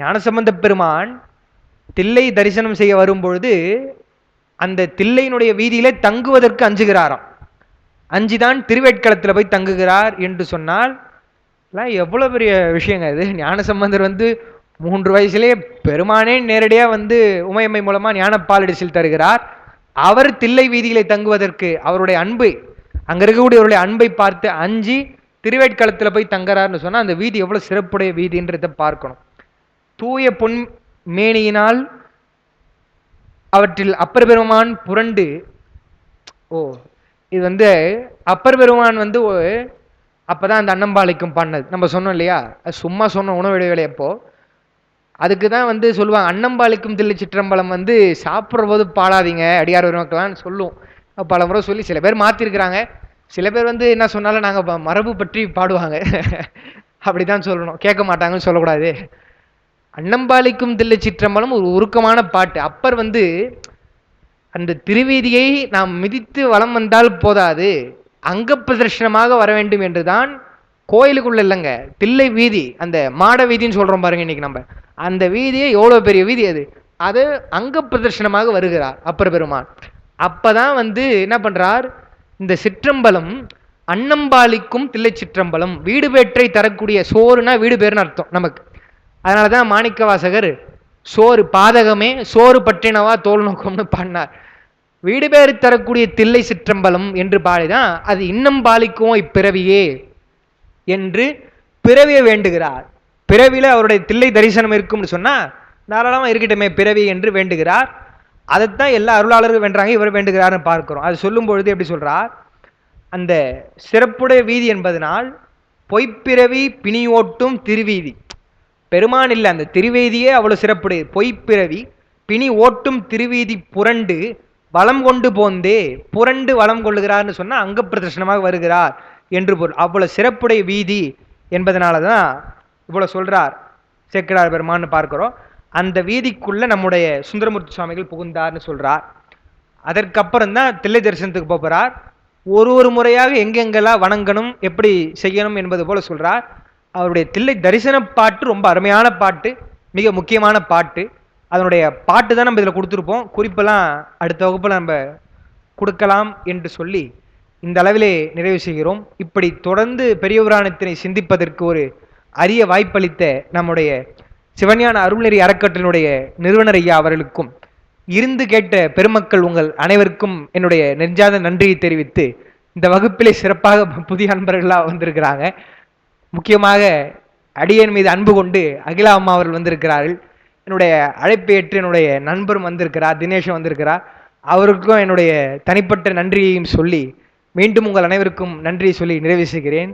ஞானசம்பந்த பெருமான் தில்லை தரிசனம் செய்ய வரும்பொழுது அந்த தில்லையினுடைய வீதியிலே தங்குவதற்கு அஞ்சுகிறாராம். அஞ்சுதான் திருவேட்களத்தில் போய் தங்குகிறார் என்று சொன்னால் எவ்வளவு பெரிய விஷயங்க இது. ஞானசம்பந்தர் 3 வயசுலேயே பெருமானே நேரடியாக உமையம்மை மூலமா ஞானப்பால் அடிசில் தருகிறார். அவர் தில்லை வீதியிலே தங்குவதற்கு அவருடைய அன்பை, அங்க இருக்கக்கூடியவருடைய அன்பை பார்த்து அஞ்சி திருவேட்களத்தில் போய் தங்குறாருன்னு சொன்னா அந்த வீதி எவ்வளவு சிறப்புடைய வீதின்றதை பார்க்கணும். தூய பொன் மேனியினால் அவற்றில் அப்பர் பெருமான் புரண்டு, இது அப்பர் பெருமான் அப்பதான் அந்த அன்னம்பாளைக்கும் பண்ணது நம்ம சொன்னோம் இல்லையா, சும்மா சொன்ன உணவு இடைவேளை அப்போ அதுக்கு தான் சொல்லுவாங்க அன்னம்பாளைக்கும் தில்லை சிற்றம்பலம் சாப்பிட்ற போது பாடாதீங்க அடியார் பெருமக்களான்னு சொல்லுவோம். பல முறை சொல்லி சில பேர் மாற்றிருக்கிறாங்க. சில பேர் என்ன சொன்னாலும் நாங்கள் மரபு பற்றி பாடுவாங்க. அப்படிதான் சொல்லணும், கேட்க மாட்டாங்கன்னு சொல்லக்கூடாது. அன்னம்பாளைக்கும் தில்லை சிற்றம்பலம் ஒரு உருக்கமான பாட்டு. அப்பர் அந்த திருவீதியை நாம் மிதித்து வலம் வந்தால் போதாது, அங்க பிரதர்ஷனமாக வர வேண்டும் என்றுதான். கோயிலுக்குள்ள இல்லைங்க, தில்லை வீதி, அந்த மாட வீதின்னு சொல்றோம் பாருங்க இன்னைக்கு நம்ம, அந்த வீதியை எவ்வளவு பெரிய வீதி அது அங்க பிரதர்ஷனமாக வருகிறார் அப்பர் பெருமான். அப்பதான் என்ன பண்றார், இந்த சிற்றம்பலம் அன்னம்பாளிக்கும் தில்லை சிற்றம்பலம் வீடு பேற்றை தரக்கூடிய, சோறுனா வீடு பேருன்னு அர்த்தம் நமக்கு. அதனாலதான் மாணிக்க வாசகர் சோறு பாதகமே சோறு பற்றினவா தோல் நோக்கம்னு பாடினார். வீடு பேறு தரக்கூடிய தில்லை சிற்றம்பலம் என்று பாடிதான் அது இன்னம் பாலிக்கும் இப்பிறவியே என்று பிறவியை வேண்டுகிறார். பிறவியில அவருடைய தில்லை தரிசனம் இருக்கும்னு சொன்னா தாராளமா இருக்கட்டுமே பிறவி என்று வேண்டுகிறார். அதைத்தான் எல்லா அருளாளர்கள் வேண்டாங்க, இவர் வேண்டுகிறார்னு பார்க்கிறோம். அது சொல்லும் பொழுது எப்படி சொல்றார், அந்த சிறப்புடைய வீதி என்பதனால் பொய்ப்பிறவி பிணியோட்டும் திருவீதி. பெருமான் இல்லை, அந்த திருவேதியே அவ்வளவு சிறப்புடைய. பொய்ப்பிறவி பிணி ஓட்டும் திருவீதி புரண்டு வளம் கொண்டு போந்தே, புரண்டு வளம் கொள்ளுகிறார்னு சொன்னா அங்க பிரதர்சனமாக வருகிறார் என்று பொருள். அவ்வளவு சிறப்புடைய வீதி என்பதனாலதான் இவ்வளவு சொல்றார் சேக்கிழார் பெருமான்னு பார்க்கிறோம். அந்த வீதிக்குள்ள நம்முடைய சுந்தரமூர்த்தி சுவாமிகள் புகுந்தார்னு சொல்றார். அதற்கப்புறம் தான் தில்லை தரிசனத்துக்கு போகிறார். ஒரு முறையாக எங்கெங்கெல்லாம் வணங்கணும் எப்படி செய்யணும் என்பது போல சொல்றார். அவருடைய தில்லை தரிசன பாட்டு ரொம்ப அருமையான பாட்டு, மிக முக்கியமான பாட்டு. அதனுடைய பாட்டு தான் நம்ம இதில் கொடுத்துருப்போம். குறிப்பெல்லாம் அடுத்த வகுப்பில் நம்ம கொடுக்கலாம் என்று சொல்லி இந்த அளவிலே நிறைவு செய்கிறோம். இப்படி தொடர்ந்து பெரிய புராணத்தினை சிந்திப்பதற்கு ஒரு அரிய வாய்ப்பளித்த நம்முடைய சிவஞான அருள்நெறி அறக்கட்டளையினுடைய நிறுவனர் ஐயா அவர்களுக்கும், இருந்து கேட்ட பெருமக்கள் உங்கள் அனைவருக்கும் என்னுடைய நெஞ்சாத நன்றியை தெரிவித்து, இந்த வகுப்பிலே சிறப்பாக புதிய அன்பர்களாக வந்திருக்கிறாங்க. முக்கியமாக அடியன் மீது அன்பு கொண்டு அகிலா அம்மா அவர்கள் வந்திருக்கிறார்கள். என்னுடைய அழைப்பை ஏற்று என்னுடைய நண்பரும் வந்திருக்கிறார், தினேஷும் வந்திருக்கிறார். அவருக்கும் என்னுடைய தனிப்பட்ட நன்றியையும் சொல்லி மீண்டும் உங்கள் அனைவருக்கும் நன்றியை சொல்லி நிறைவு செய்கிறேன்.